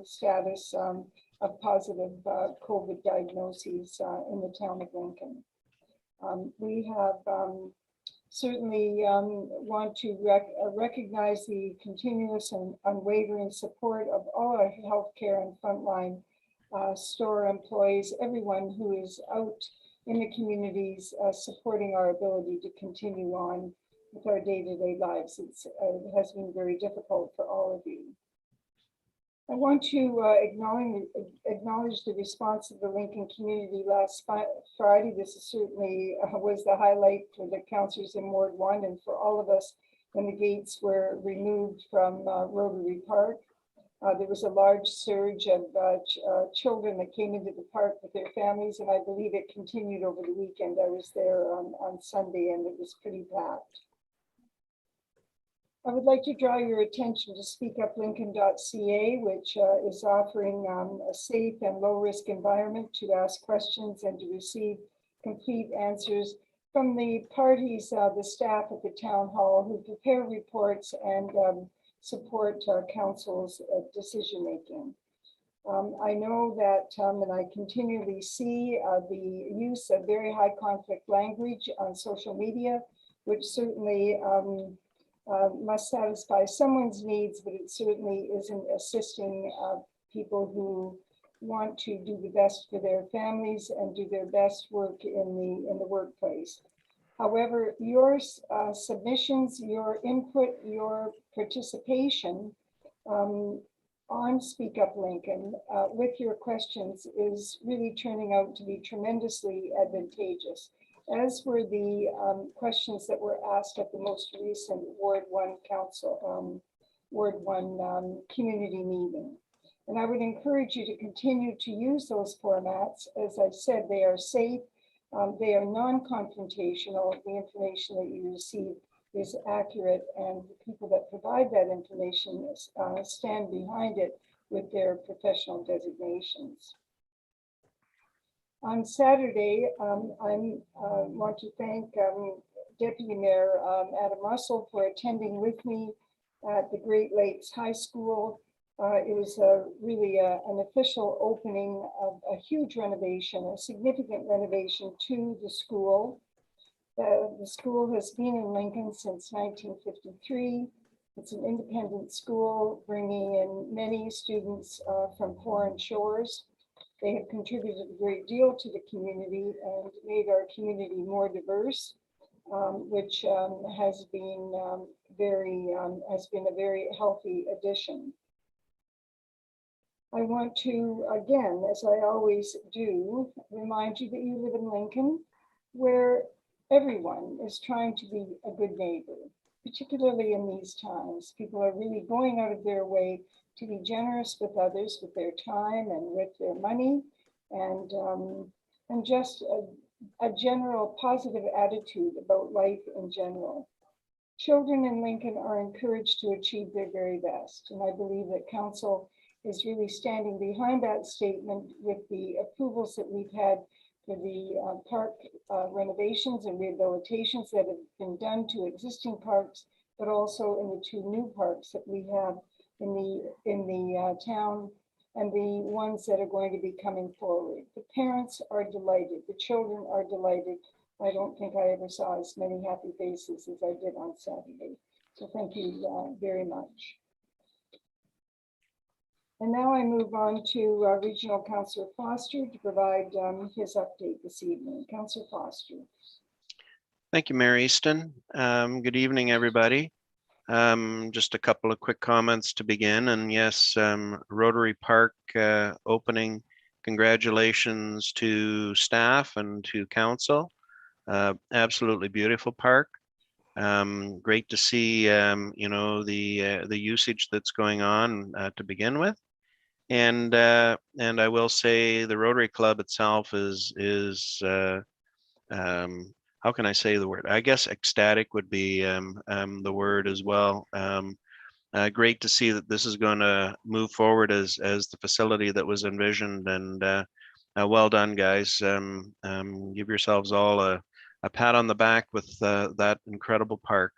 Speaker 2: status of positive COVID diagnoses in the town of Lincoln. We have certainly want to recognize the continuous and unwavering support of all our healthcare and frontline store employees, everyone who is out in the communities supporting our ability to continue on with our day-to-day lives. It has been very difficult for all of you. I want to acknowledge the response of the Lincoln community last Friday. This is certainly was the highlight for the councillors in Ward 1 and for all of us when the gates were removed from Rotary Park. There was a large surge of children that came into the park with their families, and I believe it continued over the weekend. I was there on Sunday, and it was pretty packed. I would like to draw your attention to speakuplincoln.ca, which is offering a safe and low-risk environment to ask questions and to receive complete answers from the parties, the staff at the town hall who prepare reports and support council's decision-making. I know that, and I continually see the use of very high conflict language on social media, which certainly must satisfy someone's needs, but it certainly isn't assisting people who want to do the best for their families and do their best work in the workplace. However, your submissions, your input, your participation on Speak Up Lincoln with your questions is really turning out to be tremendously advantageous, as were the questions that were asked at the most recent Ward 1 Council, Ward 1 community meeting. And I would encourage you to continue to use those formats. As I said, they are safe, they are non-confrontational. The information that you receive is accurate, and the people that provide that information stand behind it with their professional designations. On Saturday, I want to thank Deputy Mayor Adam Russell for attending with me at the Great Lakes High School. It was really an official opening of a huge renovation, a significant renovation to the school. The school has been in Lincoln since 1953. It's an independent school bringing in many students from foreign shores. They have contributed a great deal to the community and made our community more diverse, which has been a very healthy addition. I want to, again, as I always do, remind you that you live in Lincoln, where everyone is trying to be a good neighbor, particularly in these times. People are really going out of their way to be generous with others, with their time and with their money, and just a general positive attitude about life in general. Children in Lincoln are encouraged to achieve their very best, and I believe that Council is really standing behind that statement with the approvals that we've had for the park renovations and rehabilitations that have been done to existing parks, but also in the 2 new parks that we have in the town, and the ones that are going to be coming forward. The parents are delighted, the children are delighted. I don't think I ever saw as many happy faces as I did on Saturday. So thank you very much. And now I move on to Regional Councillor Foster to provide his update this evening. Councillor Foster.
Speaker 13: Thank you, Mayor Easton. Good evening, everybody. Just a couple of quick comments to begin. And yes, Rotary Park opening. Congratulations to staff and to council. Absolutely beautiful park. Great to see the usage that's going on to begin with. And I will say the Rotary Club itself is how can I say the word? I guess ecstatic would be the word as well. Great to see that this is going to move forward as the facility that was envisioned, and well done, guys. Give yourselves all a pat on the back with that incredible park.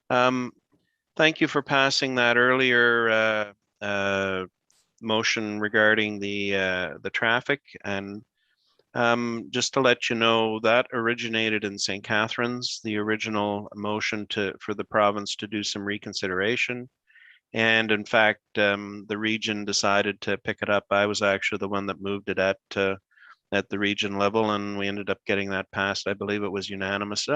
Speaker 13: Thank you for passing that earlier motion regarding the traffic, and just to let you know, that originated in St. Catharines, the original motion for the province to do some reconsideration. And in fact, the region decided to pick it up. I was actually the one that moved it at the region level, and we ended up getting that passed. I believe it was unanimous,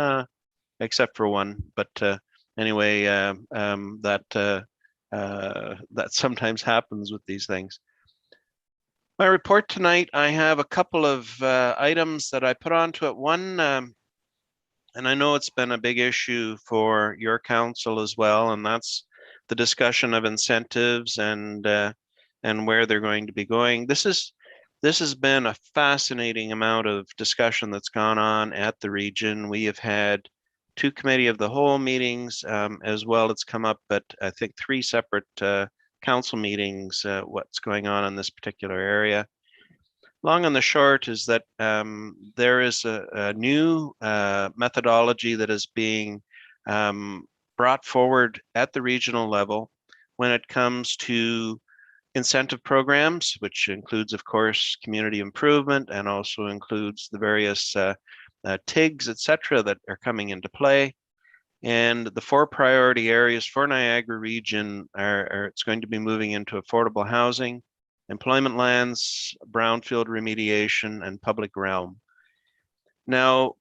Speaker 13: except for one. But anyway, that that sometimes happens with these things. My report tonight, I have a couple of items that I put onto it. One, and I know it's been a big issue for your council as well, and that's the discussion of incentives and where they're going to be going. This has been a fascinating amount of discussion that's gone on at the region. We have had 2 committee of the whole meetings as well. It's come up at, I think, 3 separate council meetings, what's going on in this particular area. Long and the short is that there is a new methodology that is being brought forward at the regional level when it comes to incentive programs, which includes, of course, community improvement and also includes the various TIGs, et cetera, that are coming into play. And the 4 priority areas for Niagara region are it's going to be moving into affordable housing, employment lands, brownfield remediation, and public realm. Now,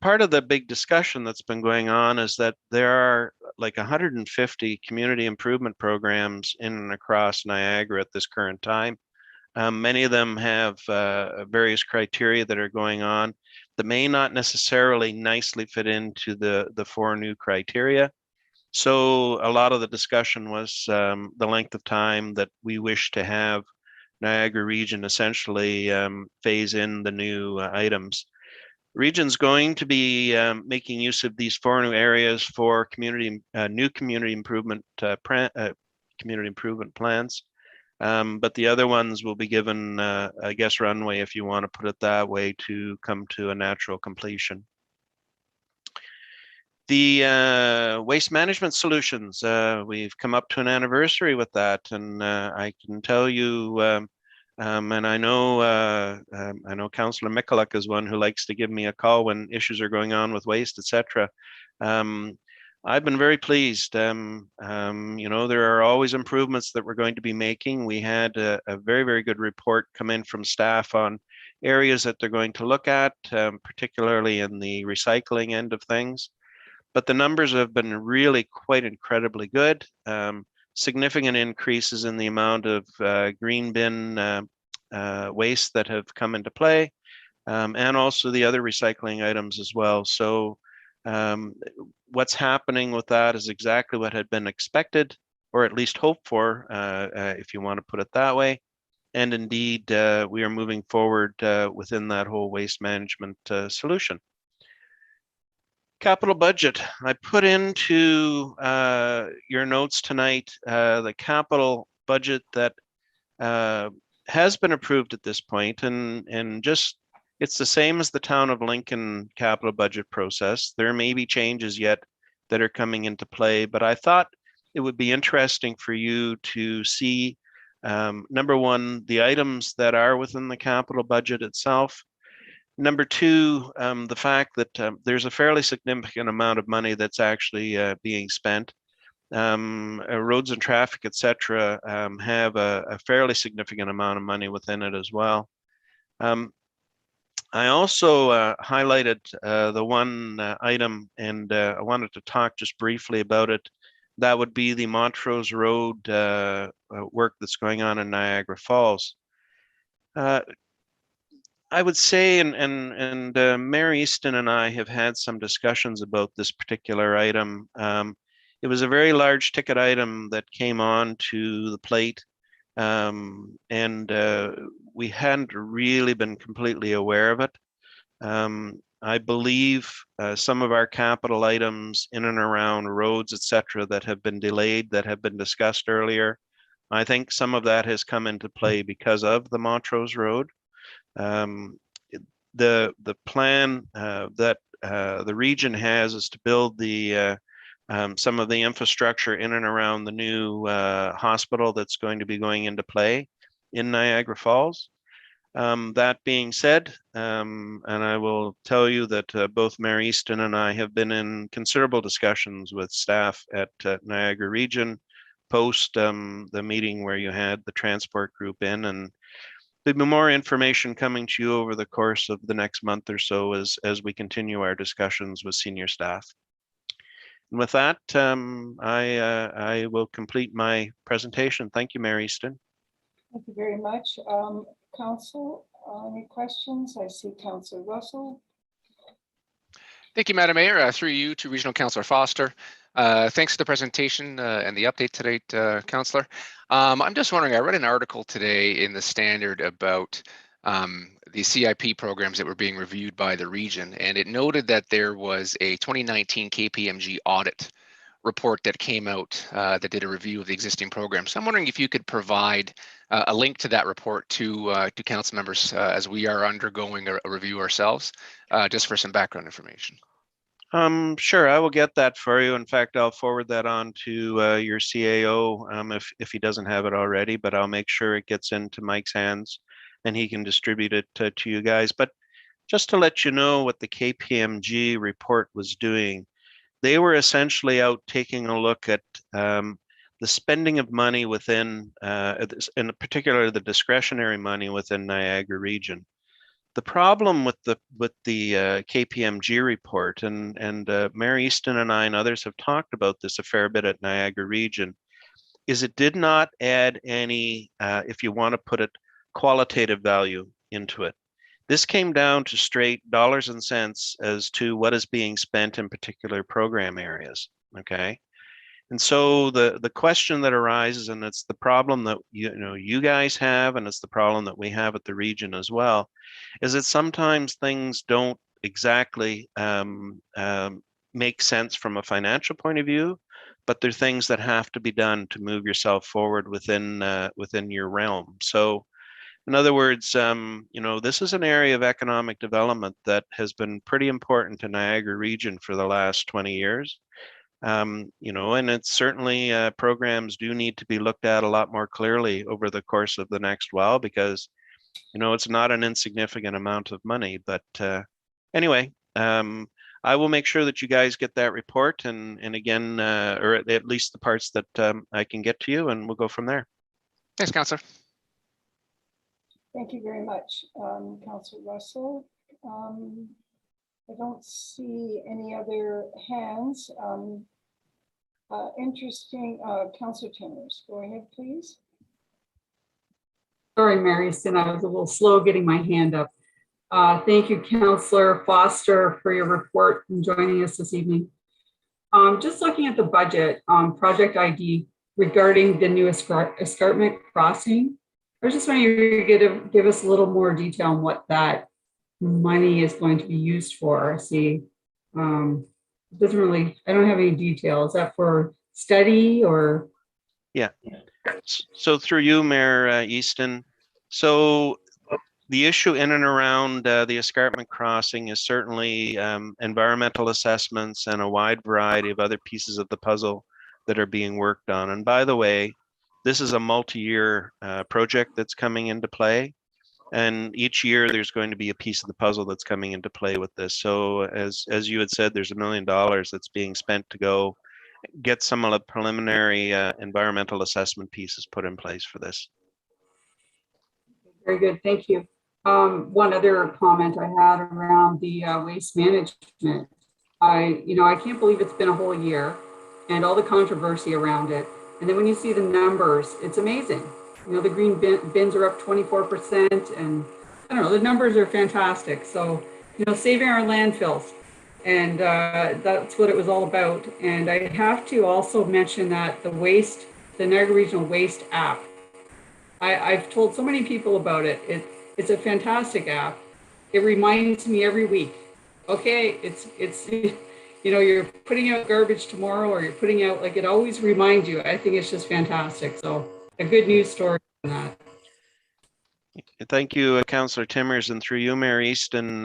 Speaker 13: part of the big discussion that's been going on is that there are like 150 community improvement programs in and across Niagara at this current time. Many of them have various criteria that are going on that may not necessarily nicely fit into the 4 new criteria. So a lot of the discussion was the length of time that we wish to have Niagara region essentially phase in the new items. Region's going to be making use of these 4 new areas for new community improvement plans. But the other ones will be given, I guess, runway, if you want to put it that way, to come to a natural completion. The waste management solutions, we've come up to an anniversary with that, and I can tell you, and I know Councillor Mikulak is one who likes to give me a call when issues are going on with waste, etc. I've been very pleased. You know, there are always improvements that we're going to be making. We had a very, very good report come in from staff on areas that they're going to look at, particularly in the recycling end of things. But the numbers have been really quite incredibly good. Significant increases in the amount of green bin waste that have come into play, and also the other recycling items as well. So what's happening with that is exactly what had been expected, or at least hoped for, if you want to put it that way. And indeed, we are moving forward within that whole waste management solution. Capital budget. I put into your notes tonight the capital budget that has been approved at this point, and just it's the same as the Town of Lincoln capital budget process. There may be changes yet that are coming into play, but I thought it would be interesting for you to see, number one, the items that are within the capital budget itself. Number two, the fact that there's a fairly significant amount of money that's actually being spent. Roads and traffic, et cetera, have a fairly significant amount of money within it as well. I also highlighted the one item, and I wanted to talk just briefly about it. That would be the Montrose Road work that's going on in Niagara Falls. I would say, and Mayor Easton and I have had some discussions about this particular item. It was a very large ticket item that came on to the plate, and we hadn't really been completely aware of it. I believe some of our capital items in and around roads, et cetera, that have been delayed, that have been discussed earlier, I think some of that has come into play because of the Montrose Road. The plan that the region has is to build the some of the infrastructure in and around the new hospital that's going to be going into play in Niagara Falls. That being said, and I will tell you that both Mayor Easton and I have been in considerable discussions with staff at Niagara Region post the meeting where you had the transport group in, and there'll be more information coming to you over the course of the next month or so as we continue our discussions with senior staff. With that, I will complete my presentation. Thank you, Mayor Easton.
Speaker 2: Thank you very much. Council, any questions? I see Councillor Russell.
Speaker 10: Thank you, Madam Mayor. Through you to Regional Councillor Foster. Thanks for the presentation and the update today, Councillor. I'm just wondering, I read an article today in the Standard about the CIP programs that were being reviewed by the region, and it noted that there was a 2019 Kpmg audit report that came out that did a review of the existing programs. So I'm wondering if you could provide a link to that report to council members as we are undergoing a review ourselves, just for some background information.
Speaker 13: Sure, I will get that for you. In fact, I'll forward that on to your CAO if he doesn't have it already, but I'll make sure it gets into Mike's hands and he can distribute it to you guys. But just to let you know what the Kpmg report was doing, they were essentially out taking a look at the spending of money within, in particular, the discretionary money within Niagara region. The problem with the Kpmg report, and Mayor Easton and I and others have talked about this a fair bit at Niagara region, is it did not add any, if you want to put it, qualitative value into it. This came down to straight dollars and cents as to what is being spent in particular program areas, okay? And so the question that arises, and it's the problem that you guys have, and it's the problem that we have at the region as well, is that sometimes things don't exactly make sense from a financial point of view, but they're things that have to be done to move yourself forward within your realm. So in other words, this is an area of economic development that has been pretty important to Niagara region for the last 20 years. And it's certainly programs do need to be looked at a lot more clearly over the course of the next while, because, it's not an insignificant amount of money. But anyway, I will make sure that you guys get that report and again, or at least the parts that I can get to you, and we'll go from there.
Speaker 10: Thanks, Councillor.
Speaker 2: Thank you very much, Councillor Russell. I don't see any other hands. Interesting, Councillor Timmers, go ahead, please.
Speaker 8: Sorry, Mary Easton, I was a little slow getting my hand up. Thank you, Councillor Foster, for your report and joining us this evening. Just looking at the budget on project ID regarding the new escarpment crossing, I was just wondering if you could give us a little more detail on what that money is going to be used for. I see, doesn't really, I don't have any details. Is that for study or?
Speaker 13: Yeah. So through you, Mayor Easton. So the issue in and around the escarpment crossing is certainly environmental assessments and a wide variety of other pieces of the puzzle that are being worked on. And by the way, this is a multi-year project that's coming into play. And each year there's going to be a piece of the puzzle that's coming into play with this. So as you had said, there's $1 million that's being spent to go get some of the preliminary environmental assessment pieces put in place for this.
Speaker 8: Very good, thank you. One other comment I had around the waste management. I can't believe it's been a whole year and all the controversy around it. And then when you see the numbers, it's amazing. The green bins are up 24%, and I don't know, the numbers are fantastic. So, saving our landfills, and that's what it was all about. And I have to also mention that the Niagara Regional Waste app, I've told so many people about it. It's a fantastic app. It reminds me every week, okay, it's you're putting out garbage tomorrow, or you're putting out, like, it always reminds you. I think it's just fantastic. So a good news story on that.
Speaker 13: Thank you, Councillor Timmers, and through you, Mayor Easton.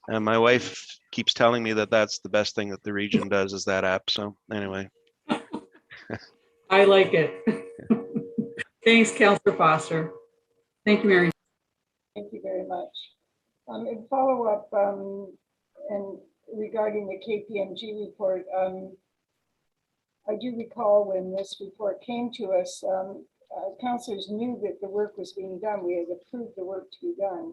Speaker 13: My wife keeps telling me that that's the best thing that the region does, is that app. So anyway.
Speaker 8: I like it. Thanks, Councillor Foster. Thank you, Mary.
Speaker 2: Thank you very much. In follow up, and regarding the Kpmg report, I do recall when this report came to us, councillors knew that the work was being done. We had approved the work to be done.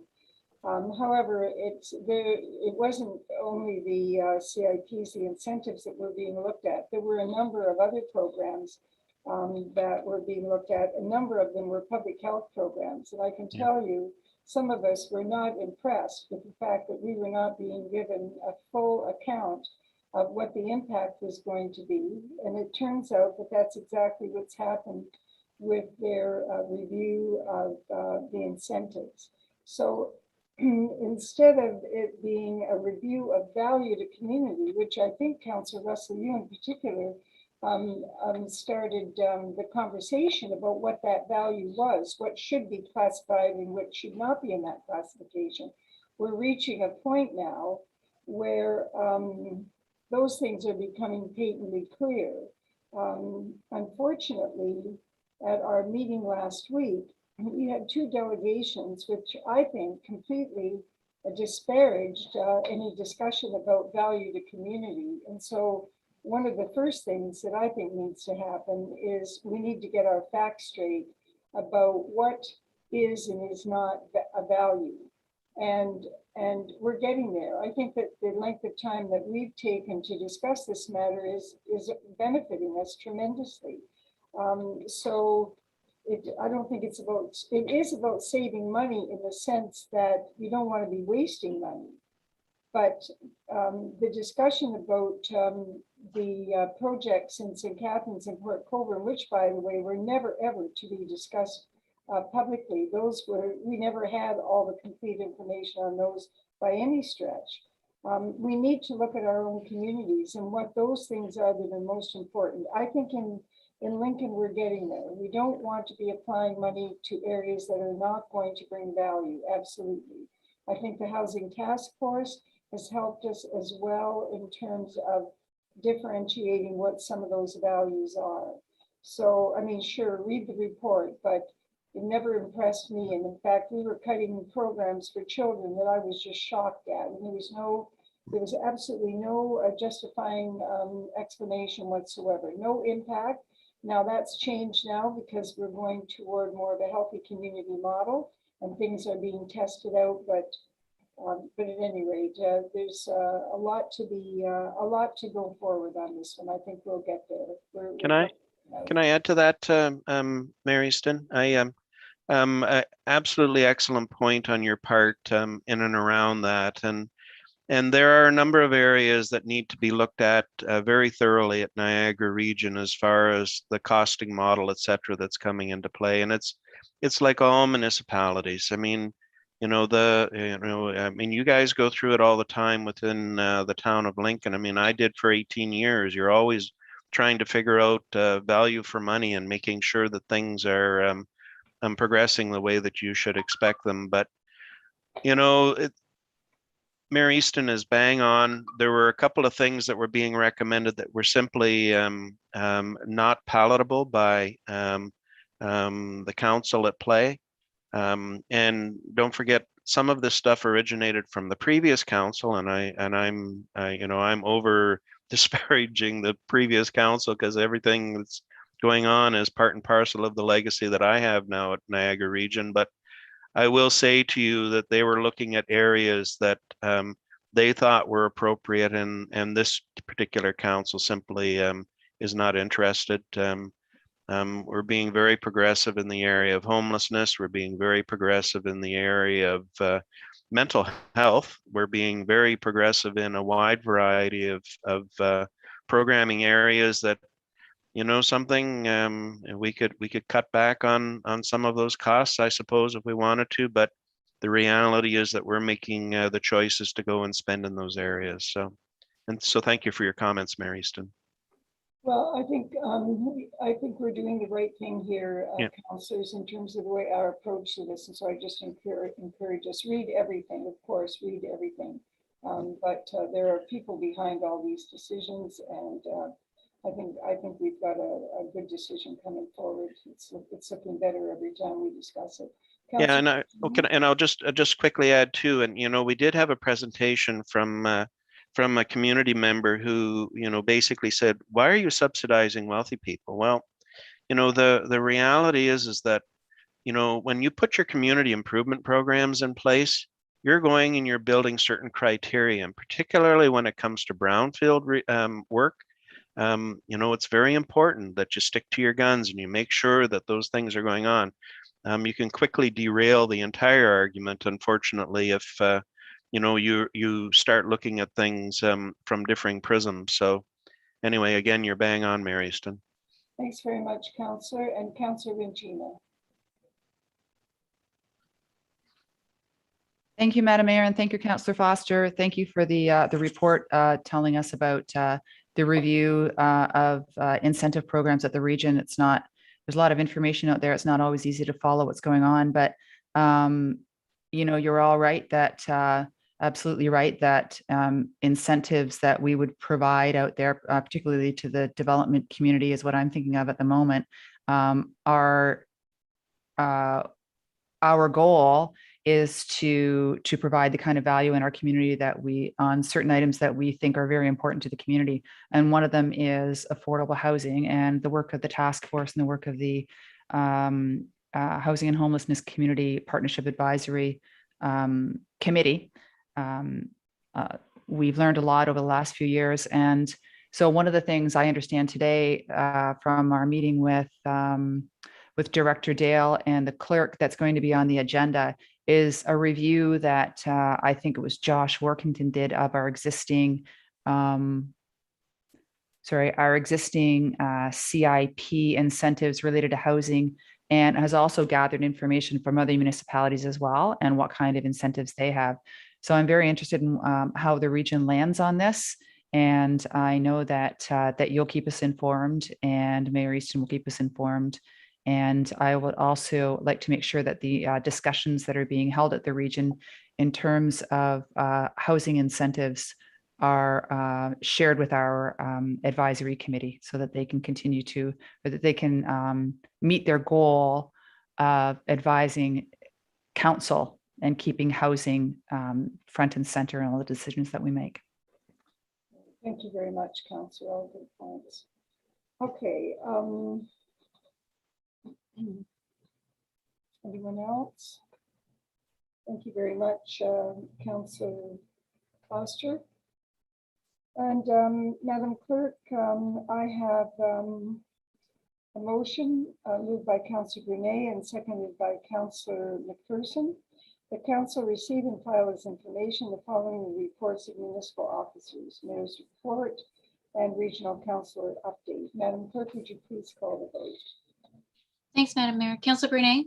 Speaker 2: However, it wasn't only the CIPs, the incentives that were being looked at. There were a number of other programs that were being looked at. A number of them were public health programs. And I can tell you, some of us were not impressed with the fact that we were not being given a full account of what the impact was going to be. And it turns out that that's exactly what's happened with their review of the incentives. So instead of it being a review of value to community, which I think Councillor Russell, you in particular, started the conversation about what that value was, what should be classified and what should not be in that classification. We're reaching a point now where those things are becoming patently clear. Unfortunately, at our meeting last week, we had two delegations, which I think completely disparaged any discussion about value to community. And so one of the first things that I think needs to happen is we need to get our facts straight about what is and is not a value. And we're getting there. I think that the length of time that we've taken to discuss this matter is benefiting us tremendously. I don't think it is about saving money in the sense that you don't want to be wasting money. But the discussion about the projects in St. Catharines and Port Colborne, which by the way, were never ever to be discussed publicly. We never had all the complete information on those by any stretch. We need to look at our own communities and what those things are that are most important. I think in Lincoln, we're getting there. We don't want to be applying money to areas that are not going to bring value. Absolutely. I think the Housing Task Force has helped us as well in terms of differentiating what some of those values are. So, I mean, sure, read the report, but it never impressed me. And in fact, we were cutting programs for children that I was just shocked at. And there was absolutely no justifying explanation whatsoever, no impact. Now that's changed now because we're going toward more of a healthy community model and things are being tested out. But at any rate, there's a lot to go forward on this one. I think we'll get there.
Speaker 13: Can I add to that, Mary Easton? Absolutely excellent point on your part in and around that. And there are a number of areas that need to be looked at very thoroughly at Niagara Region as far as the costing model, et cetera, that's coming into play. And it's like all municipalities. I mean, you guys go through it all the time within the town of Lincoln. I mean, I did for 18 years. You're always trying to figure out value for money and making sure that things are progressing the way that you should expect them. But, Mary Easton is bang on. There were a couple of things that were being recommended that were simply not palatable by the council at play. And don't forget, some of this stuff originated from the previous council, and I'm over disparaging the previous council because everything that's going on is part and parcel of the legacy that I have now at Niagara Region. But I will say to you that they were looking at areas that they thought were appropriate, and this particular council simply is not interested. We're being very progressive in the area of homelessness. We're being very progressive in the area of mental health. We're being very progressive in a wide variety of programming areas that, something we could cut back on some of those costs, I suppose, if we wanted to. But the reality is that we're making the choices to go and spend in those areas. So thank you for your comments, Mary Easton.
Speaker 2: Well, I think we're doing the right thing here, councillors, in terms of the way our approach to this. And so I just encourage us, read everything, of course, read everything. But there are people behind all these decisions, and I think we've got a good decision coming forward. It's looking better every time we discuss it.
Speaker 13: Councilor, and I'll just quickly add too. And we did have a presentation from a community member who basically said, "Why are you subsidizing wealthy people?" Well, the reality is that when you put your community improvement programs in place, you're going and you're building certain criteria, and particularly when it comes to brownfield work, you know, it's very important that you stick to your guns and you make sure that those things are going on. You can quickly derail the entire argument, unfortunately, if you know, you start looking at things from differing prisms. So anyway, again, you're bang on, Mary Easton.
Speaker 2: Thanks very much, Councillor. And Councillor Regina.
Speaker 4: Thank you, Madam Mayor, and thank you, Councillor Foster. Thank you for the report telling us about the review of incentive programs at the region. It's not, there's a lot of information out there. It's not always easy to follow what's going on, but you know, you're all right that absolutely right that incentives that we would provide out there, particularly to the development community, is what I'm thinking of at the moment. Our goal is to provide the kind of value in our community that we, on certain items that we think are very important to the community. And one of them is affordable housing, and the work of the task force and the work of the Housing and Homelessness Community Partnership Advisory Committee. We've learned a lot over the last few years. And so one of the things I understand today from our meeting with Director Dale and the clerk that's going to be on the agenda is a review that I think it was Josh Workington did of our existing, CIP incentives related to housing, and has also gathered information from other municipalities as well and what kind of incentives they have. So I'm very interested in how the region lands on this. And I know that that you'll keep us informed, and Mayor Easton will keep us informed. And I would also like to make sure that the discussions that are being held at the region in terms of housing incentives are shared with our advisory committee so that they can continue to, or that they can meet their goal of advising council and keeping housing front and center in all the decisions that we make.
Speaker 2: Thank you very much, Councillor. All good points. Okay. Anyone else? Thank you very much, Councillor Foster. And Madam Clerk, I have a motion moved by Councillor Brunet and seconded by Councillor McPherson. The council receive and file as information the following reports of municipal officers: mayor's report and regional councillor update. Madam Clerk, would you please call the vote?
Speaker 1: Thanks, Madam Mayor. Councillor Brunet,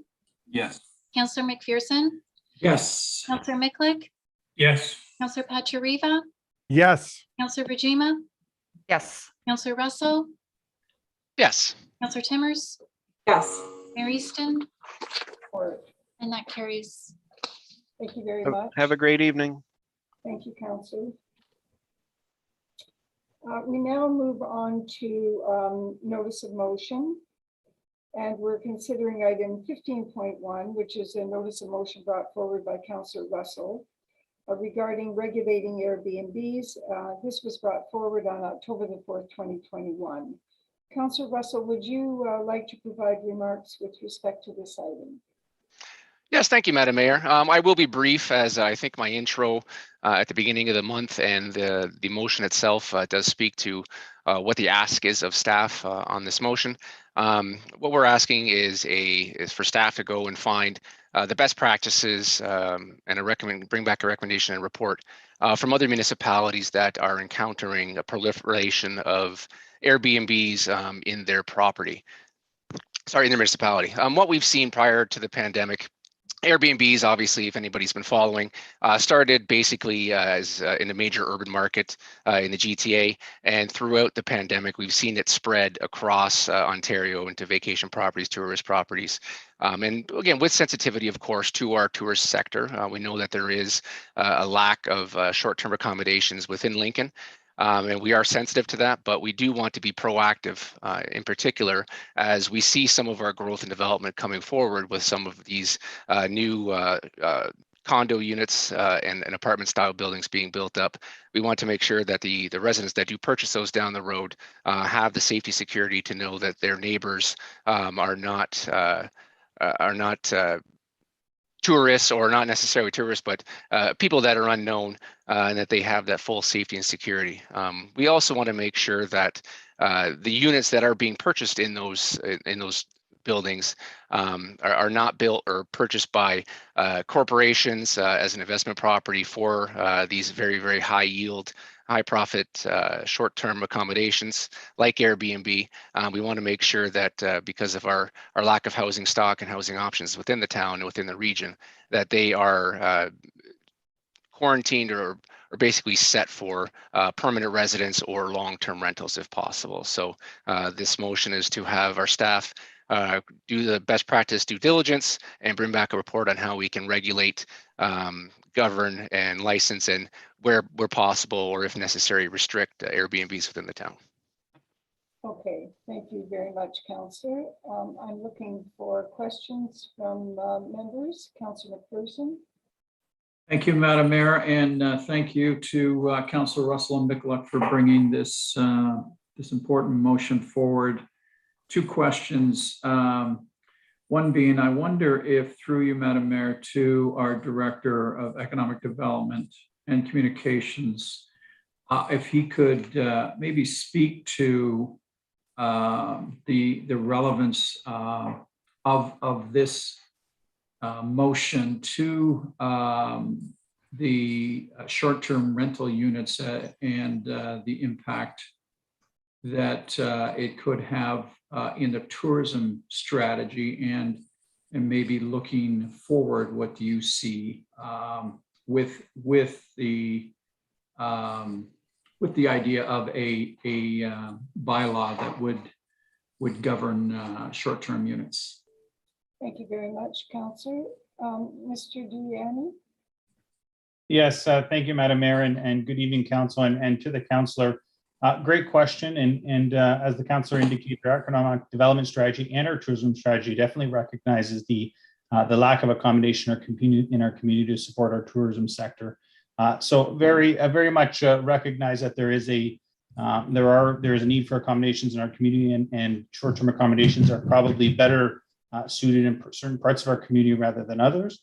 Speaker 12: Yes.
Speaker 1: Councillor McPherson,
Speaker 6: Yes.
Speaker 1: Councillor Miklick,
Speaker 5: Yes.
Speaker 1: Councillor Pachariva,
Speaker 11: Yes.
Speaker 1: Councillor Regina,
Speaker 4: Yes.
Speaker 1: Councillor Russell,
Speaker 10: Yes.
Speaker 1: Councillor Timmers,
Speaker 8: Yes.
Speaker 1: Mayor Easton,
Speaker 2: Or,
Speaker 1: and that carries.
Speaker 2: thank you very much.
Speaker 13: Have a great evening.
Speaker 2: Thank you, Councillor. We now move on to notice of motion. And we're considering item 15.1, which is a notice of motion brought forward by Councillor Russell regarding regulating Airbnbs. This was brought forward on October the 4th, 2021. Councillor Russell, would you like to provide remarks with respect to this item?
Speaker 10: Yes, thank you, Madam Mayor. I will be brief, as I think my intro at the beginning of the month and the motion itself does speak to what the ask is of staff on this motion. What we're asking is for staff to go and find the best practices and bring back a recommendation and report from other municipalities that are encountering a proliferation of Airbnbs in their in their municipality. What we've seen prior to the pandemic, Airbnbs, obviously, if anybody's been following, started basically as in a major urban market in the GTA, and throughout the pandemic, we've seen it spread across Ontario into vacation properties, tourist properties. And again, with sensitivity, of course, to our tourist sector, we know that there is a lack of short-term accommodations within Lincoln. And we are sensitive to that, but we do want to be proactive in particular as we see some of our growth and development coming forward with some of these new condo units and apartment style buildings being built up. We want to make sure that the residents that do purchase those down the road have the safety security to know that their neighbors are not tourists, or not necessarily tourists, but people that are unknown, and that they have that full safety and security. We also want to make sure that the units that are being purchased in those buildings are not built or purchased by corporations as an investment property for these very, very high yield, high profit short-term accommodations like Airbnb. We want to make sure that because of our lack of housing stock and housing options within the town and within the region, that they are quarantined or basically set for permanent residence or long-term rentals if possible. So this motion is to have our staff do the best practice due diligence and bring back a report on how we can regulate, govern, and license, and where possible, or if necessary, restrict Airbnbs within the town.
Speaker 2: Okay, thank you very much, Councillor. I'm looking for questions from members. Councillor McPherson.
Speaker 6: Thank you, Madam Mayor, and thank you to Councillor Russell and Mikulik for bringing this important motion forward. Two questions. One being, I wonder if, through you, Madam Mayor, to our Director of Economic Development and Communications, if he could maybe speak to the relevance of this motion to the short-term rental units and the impact that it could have in the tourism strategy, and maybe looking forward, what do you see with the idea of a bylaw that would govern short-term units?
Speaker 2: Thank you very much, Councillor. Mr. Giuliani.
Speaker 14: Yes, thank you, Madam Mayor, and good evening, Council, and to the Councillor. Great question, and as the Councillor indicated, our economic development strategy and our tourism strategy definitely recognizes the lack of accommodation in our community to support our tourism sector. So very much recognize that there is a need for accommodations in our community, and short-term accommodations are probably better suited in certain parts of our community rather than others.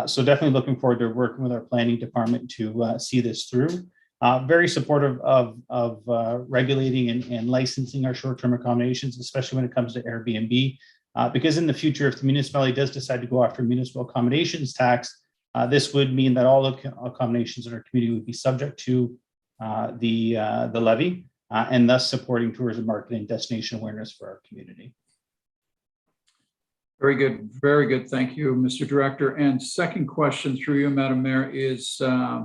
Speaker 14: So definitely looking forward to working with our planning department to see this through. Very supportive of regulating and licensing our short-term accommodations, especially when it comes to Airbnb, because in the future, if the municipality does decide to go after municipal accommodations tax, this would mean that all accommodations in our community would be subject to the levy, and thus supporting tourism marketing, destination awareness for our community.
Speaker 6: Very good, very good. Thank you, Mr. Director. And second question through you, Madam Mayor, is I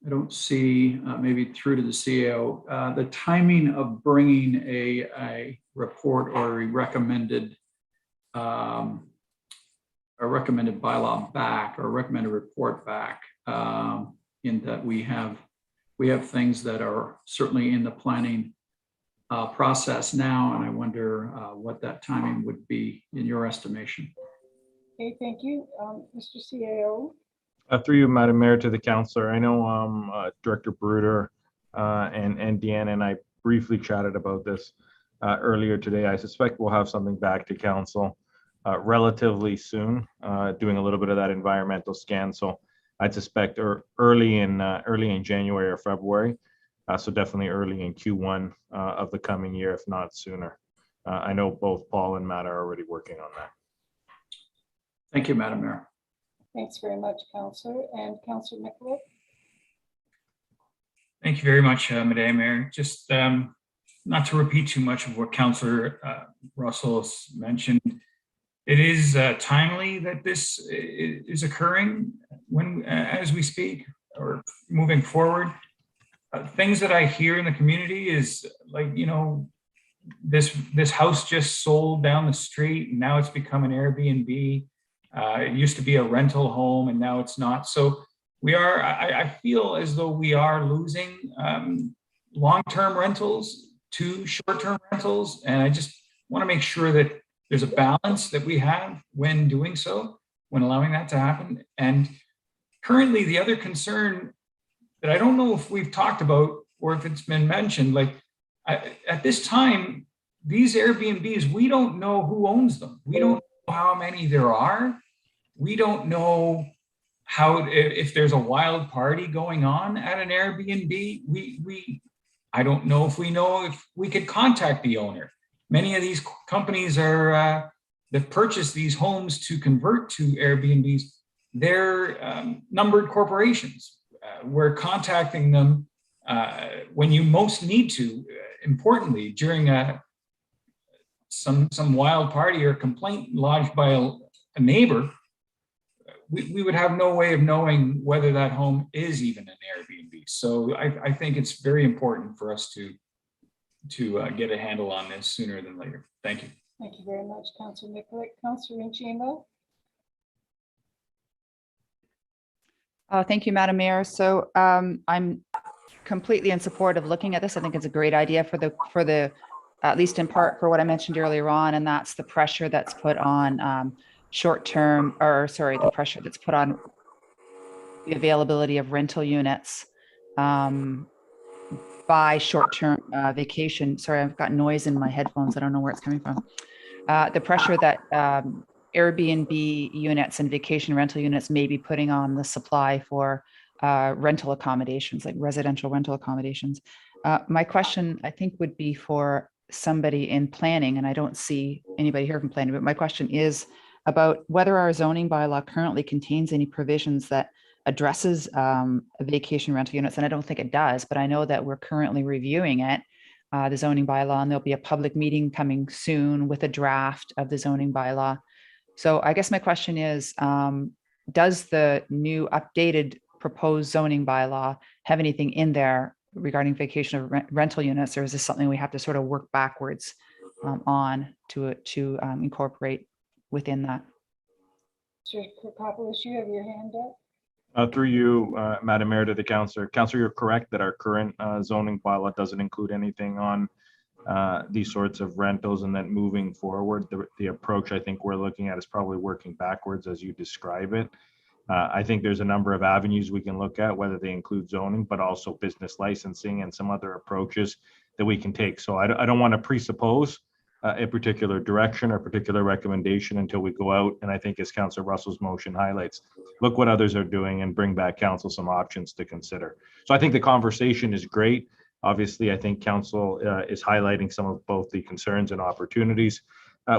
Speaker 6: don't see, maybe through to the CAO, the timing of bringing a report or a recommended bylaw back, or a recommended report back, in that we have things that are certainly in the planning process now, and I wonder what that timing would be in your estimation.
Speaker 2: Okay, thank you. Mr. CAO.
Speaker 9: Through you, Madam Mayor, to the Councillor. I know Director Bruder and Deanna and I briefly chatted about this earlier today. I suspect we'll have something back to Council relatively soon, doing a little bit of that environmental scan. So I'd suspect early in January or February. So definitely early in Q1 of the coming year, if not sooner. I know both Paul and Matt are already working on that.
Speaker 6: Thank you, Madam Mayor.
Speaker 2: Thanks very much, Councillor. And Councillor Mikulik.
Speaker 5: Thank you very much, Madam Mayor. Just not to repeat too much of what Councillor Russell mentioned, it is timely that this is occurring as we speak, or moving forward. Things that I hear in the community is like, this house just sold down the street and now it's become an Airbnb. It used to be a rental home and now it's not. So I feel as though we are losing long-term rentals to short-term rentals. And I just want to make sure that there's a balance that we have when doing so, when allowing that to happen. And currently the other concern that I don't know if we've talked about or if it's been mentioned, like at this time, these Airbnbs, we don't know who owns them. We don't know how many there are. we don't know if there's a wild party going on at an Airbnb. I don't know if we could contact the owner. Many of these companies are that purchase these homes to convert to Airbnbs. They're numbered corporations. We're contacting them when you most need to. Importantly, during some wild party or complaint lodged by a neighbor, we would have no way of knowing whether that home is even an Airbnb. So I think it's very important for us to get a handle on this sooner than later. Thank you.
Speaker 2: Thank you very much, Councillor Nicollet. Councillor Njima?
Speaker 4: Thank you, Madam Mayor. So I'm completely in support of looking at this. I think it's a great idea for the at least in part for what I mentioned earlier on, and that's the pressure that's put on the pressure that's put on the availability of rental units by short-term vacation. Sorry, I've got noise in my headphones. I don't know where it's coming from. The pressure that Airbnb units and vacation rental units may be putting on the supply for rental accommodations, like residential rental accommodations. My question, I think, would be for somebody in planning, and I don't see anybody here from planning, but my question is about whether our zoning bylaw currently contains any provisions that addresses vacation rental units. And I don't think it does, but I know that we're currently reviewing it, the zoning bylaw, and there'll be a public meeting coming soon with a draft of the zoning bylaw. So I guess my question is, does the new updated proposed zoning bylaw have anything in there regarding vacation of rental units, or is this something we have to sort of work backwards on to incorporate within that?
Speaker 2: Mr. Kirkopoulos, you have your hand up.
Speaker 9: Through you, Madam Mayor, to the councillor. Councillor, you're correct that our current zoning bylaw doesn't include anything on these sorts of rentals, and that moving forward, the approach I think we're looking at is probably working backwards as you describe it. I think there's a number of avenues we can look at, whether they include zoning, but also business licensing and some other approaches that we can take. So I don't want to presuppose a particular direction or particular recommendation until we go out. And I think, as Councillor Russell's motion highlights, look what others are doing and bring back council some options to consider. So I think the conversation is great. Obviously, I think council is highlighting some of both the concerns and opportunities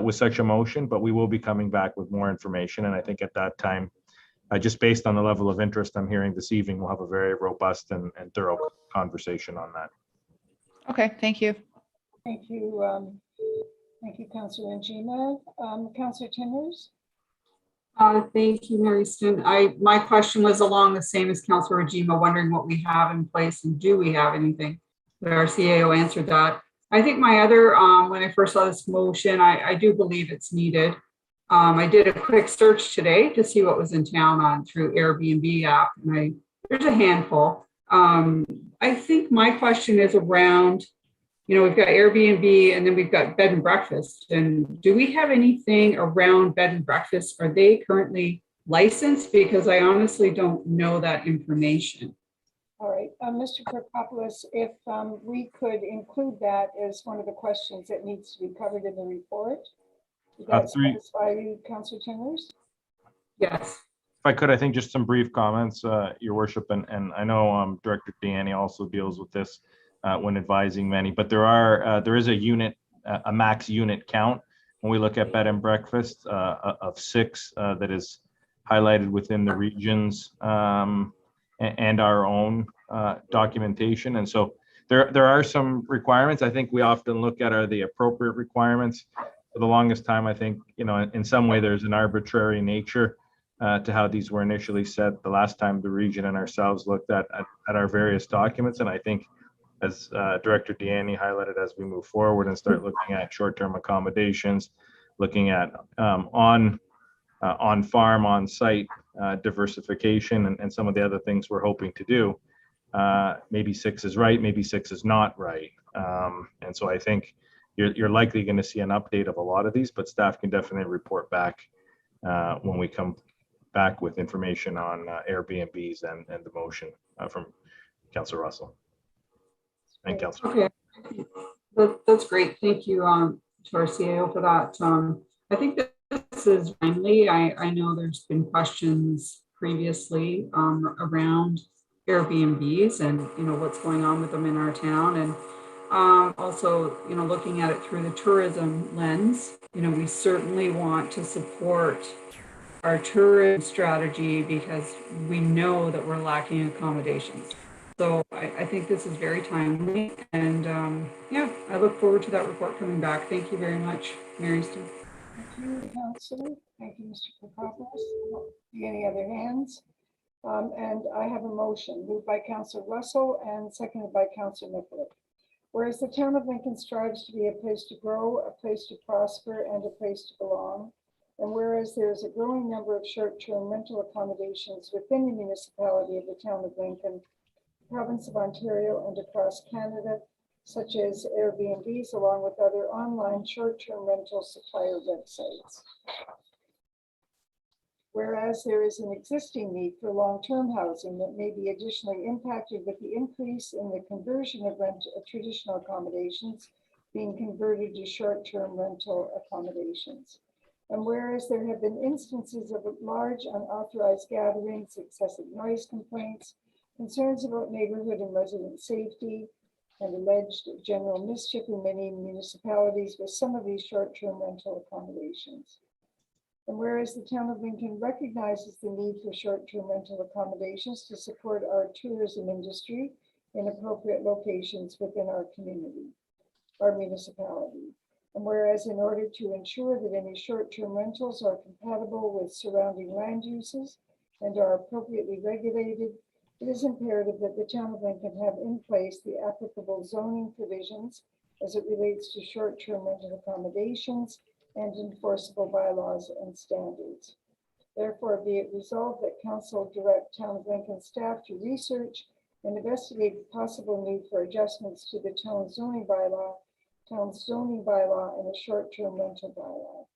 Speaker 9: with such a motion, but we will be coming back with more information. And I think at that time, just based on the level of interest I'm hearing this evening, we'll have a very robust and thorough conversation on that.
Speaker 4: Okay, thank you.
Speaker 2: Thank you. Thank you, Councillor Njima. Councillor Timmers?
Speaker 8: Thank you, Mary Stin. My question was along the same as Councillor Njima, wondering what we have in place and do we have anything? But our CAO answered that. I think my other, when I first saw this motion, I do believe it's needed. I did a quick search today to see what was in town through Airbnb app, and there's a handful. I think my question is around, we've got Airbnb and then we've got bed and breakfast. And do we have anything around bed and breakfast? Are they currently licensed? Because I honestly don't know that information.
Speaker 2: All right, Mr. Kirkopoulos, if we could include that as one of the questions that needs to be covered in the report. Does that satisfy you, Councillor Timmers?
Speaker 8: Yes.
Speaker 9: If I could, I think just some brief comments, Your Worship, and I know Director Deanne also deals with this when advising many, but there is a max unit count when we look at bed and breakfast of 6 that is highlighted within the regions and our own documentation. And so there are some requirements I think we often look at are the appropriate requirements. For the longest time, I think, in some way there's an arbitrary nature to how these were initially set the last time the region and ourselves looked at our various documents. And I think, as Director Deanne highlighted, as we move forward and start looking at short-term accommodations, looking at on-farm, on-site diversification and some of the other things we're hoping to do, maybe 6 is right, maybe 6 is not right. And so I think you're likely going to see an update of a lot of these, but staff can definitely report back when we come back with information on Airbnbs and the motion from Councillor Russell. And Councillor.
Speaker 8: Okay, that's great. Thank you to our CAO for that. I think that this Mrs. Rinley, I know there's been questions previously around Airbnbs and, what's going on with them in our town. And also, looking at it through the tourism lens, we certainly want to support our tourism strategy because we know that we're lacking accommodations. So I think this is very timely. And yeah, I look forward to that report coming back. Thank you very much, Mary Easton.
Speaker 2: Thank you, Councillor. Thank you, Mr. Kokopoulos. I don't see any other hands? And I have a motion moved by Councillor Russell and seconded by Councillor Nicollet. Whereas the town of Lincoln strives to be a place to grow, a place to prosper, and a place to belong, and whereas there is a growing number of short-term rental accommodations within the municipality of the town of Lincoln, province of Ontario, and across Canada, such as Airbnbs, along with other online short-term rental supplier websites. Whereas there is an existing need for long-term housing that may be additionally impacted with the increase in the conversion of traditional accommodations being converted to short-term rental accommodations. And whereas there have been instances of large unauthorized gatherings, excessive noise complaints, concerns about neighborhood and resident safety, and alleged general mischief in many municipalities with some of these short-term rental accommodations. And whereas the town of Lincoln recognizes the need for short-term rental accommodations to support our tourism industry in appropriate locations within our community, our municipality. And whereas in order to ensure that any short-term rentals are compatible with surrounding land uses and are appropriately regulated, it is imperative that the town of Lincoln have in place the applicable zoning provisions as it relates to short-term rental accommodations and enforceable bylaws and standards. Therefore, be it resolved that Council direct Town of Lincoln staff to research and investigate the possible need for adjustments to the town zoning bylaw, and a short-term rental bylaw,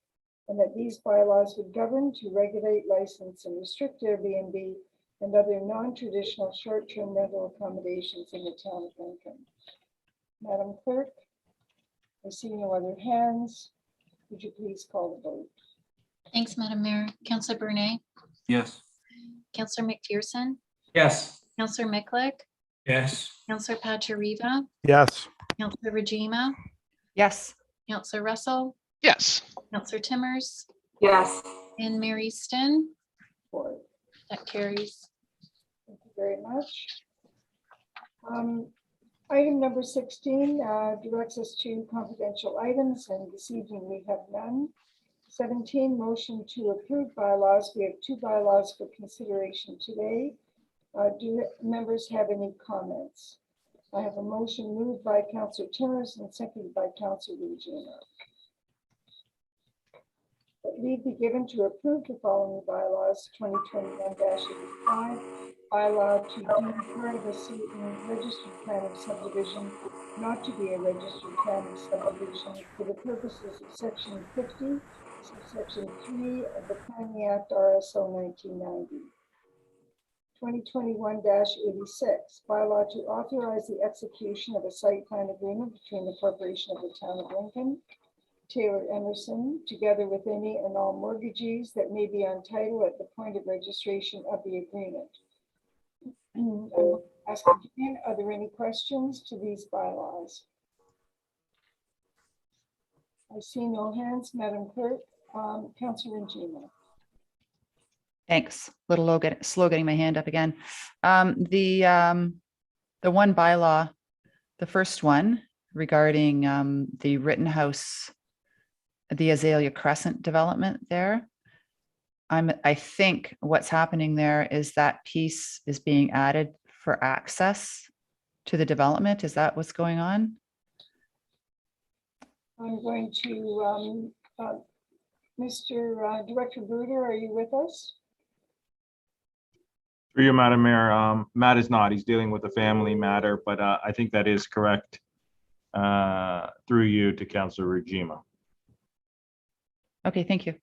Speaker 2: and that these bylaws would govern to regulate, license, and restrict Airbnb and other non-traditional short-term rental accommodations in the town of Lincoln. Madam Clerk, I see no other hands. Would you please call the vote?
Speaker 1: Thanks, Madam Mayor. Councillor Bernay,
Speaker 12: Yes.
Speaker 1: Councillor McPherson,
Speaker 6: Yes.
Speaker 1: Councillor Miklick,
Speaker 5: Yes.
Speaker 1: Councillor Pachariva,
Speaker 11: Yes.
Speaker 1: Councillor Rajima,
Speaker 4: Yes.
Speaker 1: Councillor Russell,
Speaker 10: Yes.
Speaker 1: Councillor Timmers,
Speaker 8: Yes.
Speaker 1: and Mary Easton.
Speaker 2: For
Speaker 1: That carries.
Speaker 2: Thank you very much. Item number 16 directs us to confidential items, and this evening we have none. 17, motion to approve bylaws. We have 2 bylaws for consideration today. Do members have any comments? I have a motion moved by Councillor Timmers and seconded by Councillor Regina. That leave be given to approve the following bylaws: 2021-85, bylaw to deem part of a certain registered plan of subdivision not to be a registered plan of subdivision for the purposes of section 50, subsection 3 of the Planning Act RSO 1990. 2021-86, bylaw to authorize the execution of a site plan agreement between the Corporation of the Town of Lincoln, Taylor Emerson, together with any and all mortgagees that may be on title at the point of registration of the agreement. I'm asking again, are there any questions to these bylaws? I see no hands, Madam Clerk. Councillor Regina.
Speaker 4: Thanks. A little slow getting my hand up again. The one bylaw, the first one regarding the Rittenhouse, the Azalea Crescent development there. I think what's happening there is that piece is being added for access to the development. Is that what's going on?
Speaker 2: I'm going to, Mr. Director Bruder, are you with us?
Speaker 9: Through you, Madam Mayor, Matt is not. He's dealing with a family matter, but I think that is correct. Through you to Councillor Regima.
Speaker 4: Okay, thank you.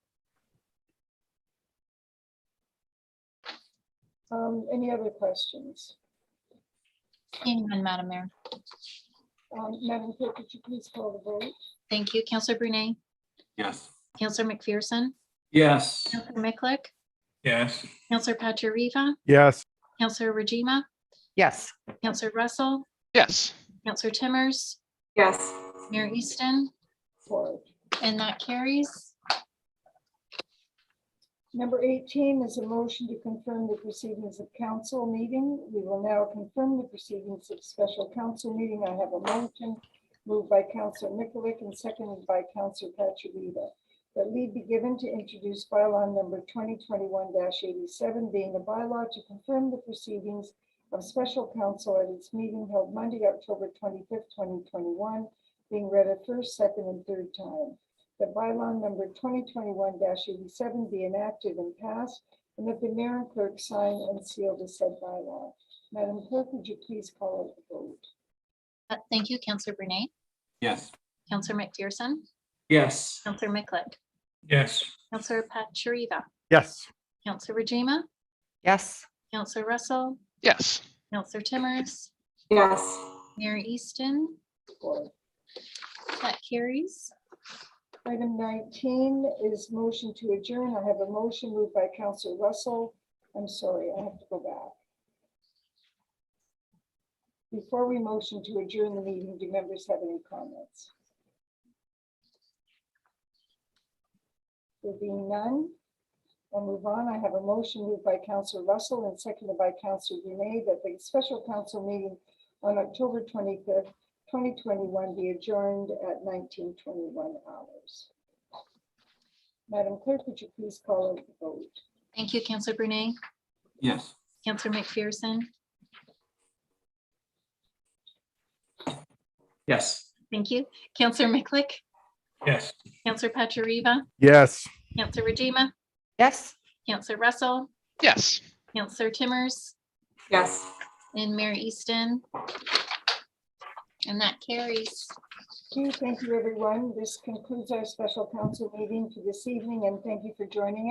Speaker 2: Any other questions?
Speaker 1: Seeing none, Madam Mayor.
Speaker 2: Madam Clerk, could you please call the vote?
Speaker 1: Thank you. Councillor Brunei,
Speaker 12: Yes.
Speaker 1: Councillor McPherson,
Speaker 6: Yes.
Speaker 1: Counselor Miklick,
Speaker 5: Yes.
Speaker 1: Counselor Pachariva,
Speaker 11: Yes.
Speaker 1: Counselor Rajima,
Speaker 4: Yes.
Speaker 1: Counselor Russell,
Speaker 10: Yes.
Speaker 1: Counselor Timmers,
Speaker 8: Yes.
Speaker 1: Mayor Easton,
Speaker 2: Support.
Speaker 1: and that carries.
Speaker 2: Number 18 is a motion to confirm the proceedings of council meeting. We will now confirm the proceedings of special council meeting. I have a motion moved by Councilor Mikulik and seconded by Councilor Pachariva. That lead be given to introduce bylaw number 2021-87, being a bylaw to confirm the proceedings of special council at its meeting held Monday, October 25th, 2021, being read a first, second, and third time. The bylaw number 2021-87 be enacted and passed, and that the mayor and clerk sign and seal the said bylaw. Madam Clerk, would you please call out the vote?
Speaker 1: Thank you, Counselor Brunei,
Speaker 12: Yes.
Speaker 1: Counselor McPherson,
Speaker 6: Yes.
Speaker 1: Counselor Miklick,
Speaker 5: Yes.
Speaker 1: Counselor Pachariva,
Speaker 11: Yes.
Speaker 1: Counselor Rajima,
Speaker 4: Yes.
Speaker 1: Counselor Russell,
Speaker 10: Yes.
Speaker 1: Counselor Timmers,
Speaker 8: Yes.
Speaker 1: Mayor Easton,
Speaker 2: Support.
Speaker 1: that carries.
Speaker 2: Item 19 is motion to adjourn. I have a motion moved by Councilor Russell. I'm sorry, I have to go back. Before we motion to adjourn the meeting, do members have any comments? There being none, I'll move on. I have a motion moved by Councilor Russell and seconded by Councilor Brunei that the special council meeting on October 25th, 2021 be adjourned at 19:21 hours. Madam Clerk, would you please call out the vote?
Speaker 1: Thank you, Counselor Brunei,
Speaker 12: Yes.
Speaker 1: Counselor McPherson,
Speaker 6: Yes.
Speaker 1: thank you, Counselor Miklick,
Speaker 5: Yes.
Speaker 1: Counselor Pachariva,
Speaker 11: Yes.
Speaker 1: Counselor Rajima,
Speaker 4: Yes.
Speaker 1: Counselor Russell,
Speaker 10: Yes.
Speaker 1: Counselor Timmers,
Speaker 8: Yes.
Speaker 1: and Mayor Easton. And that carries.
Speaker 2: Thank you, everyone. This concludes our special council meeting for this evening, and thank you for joining us.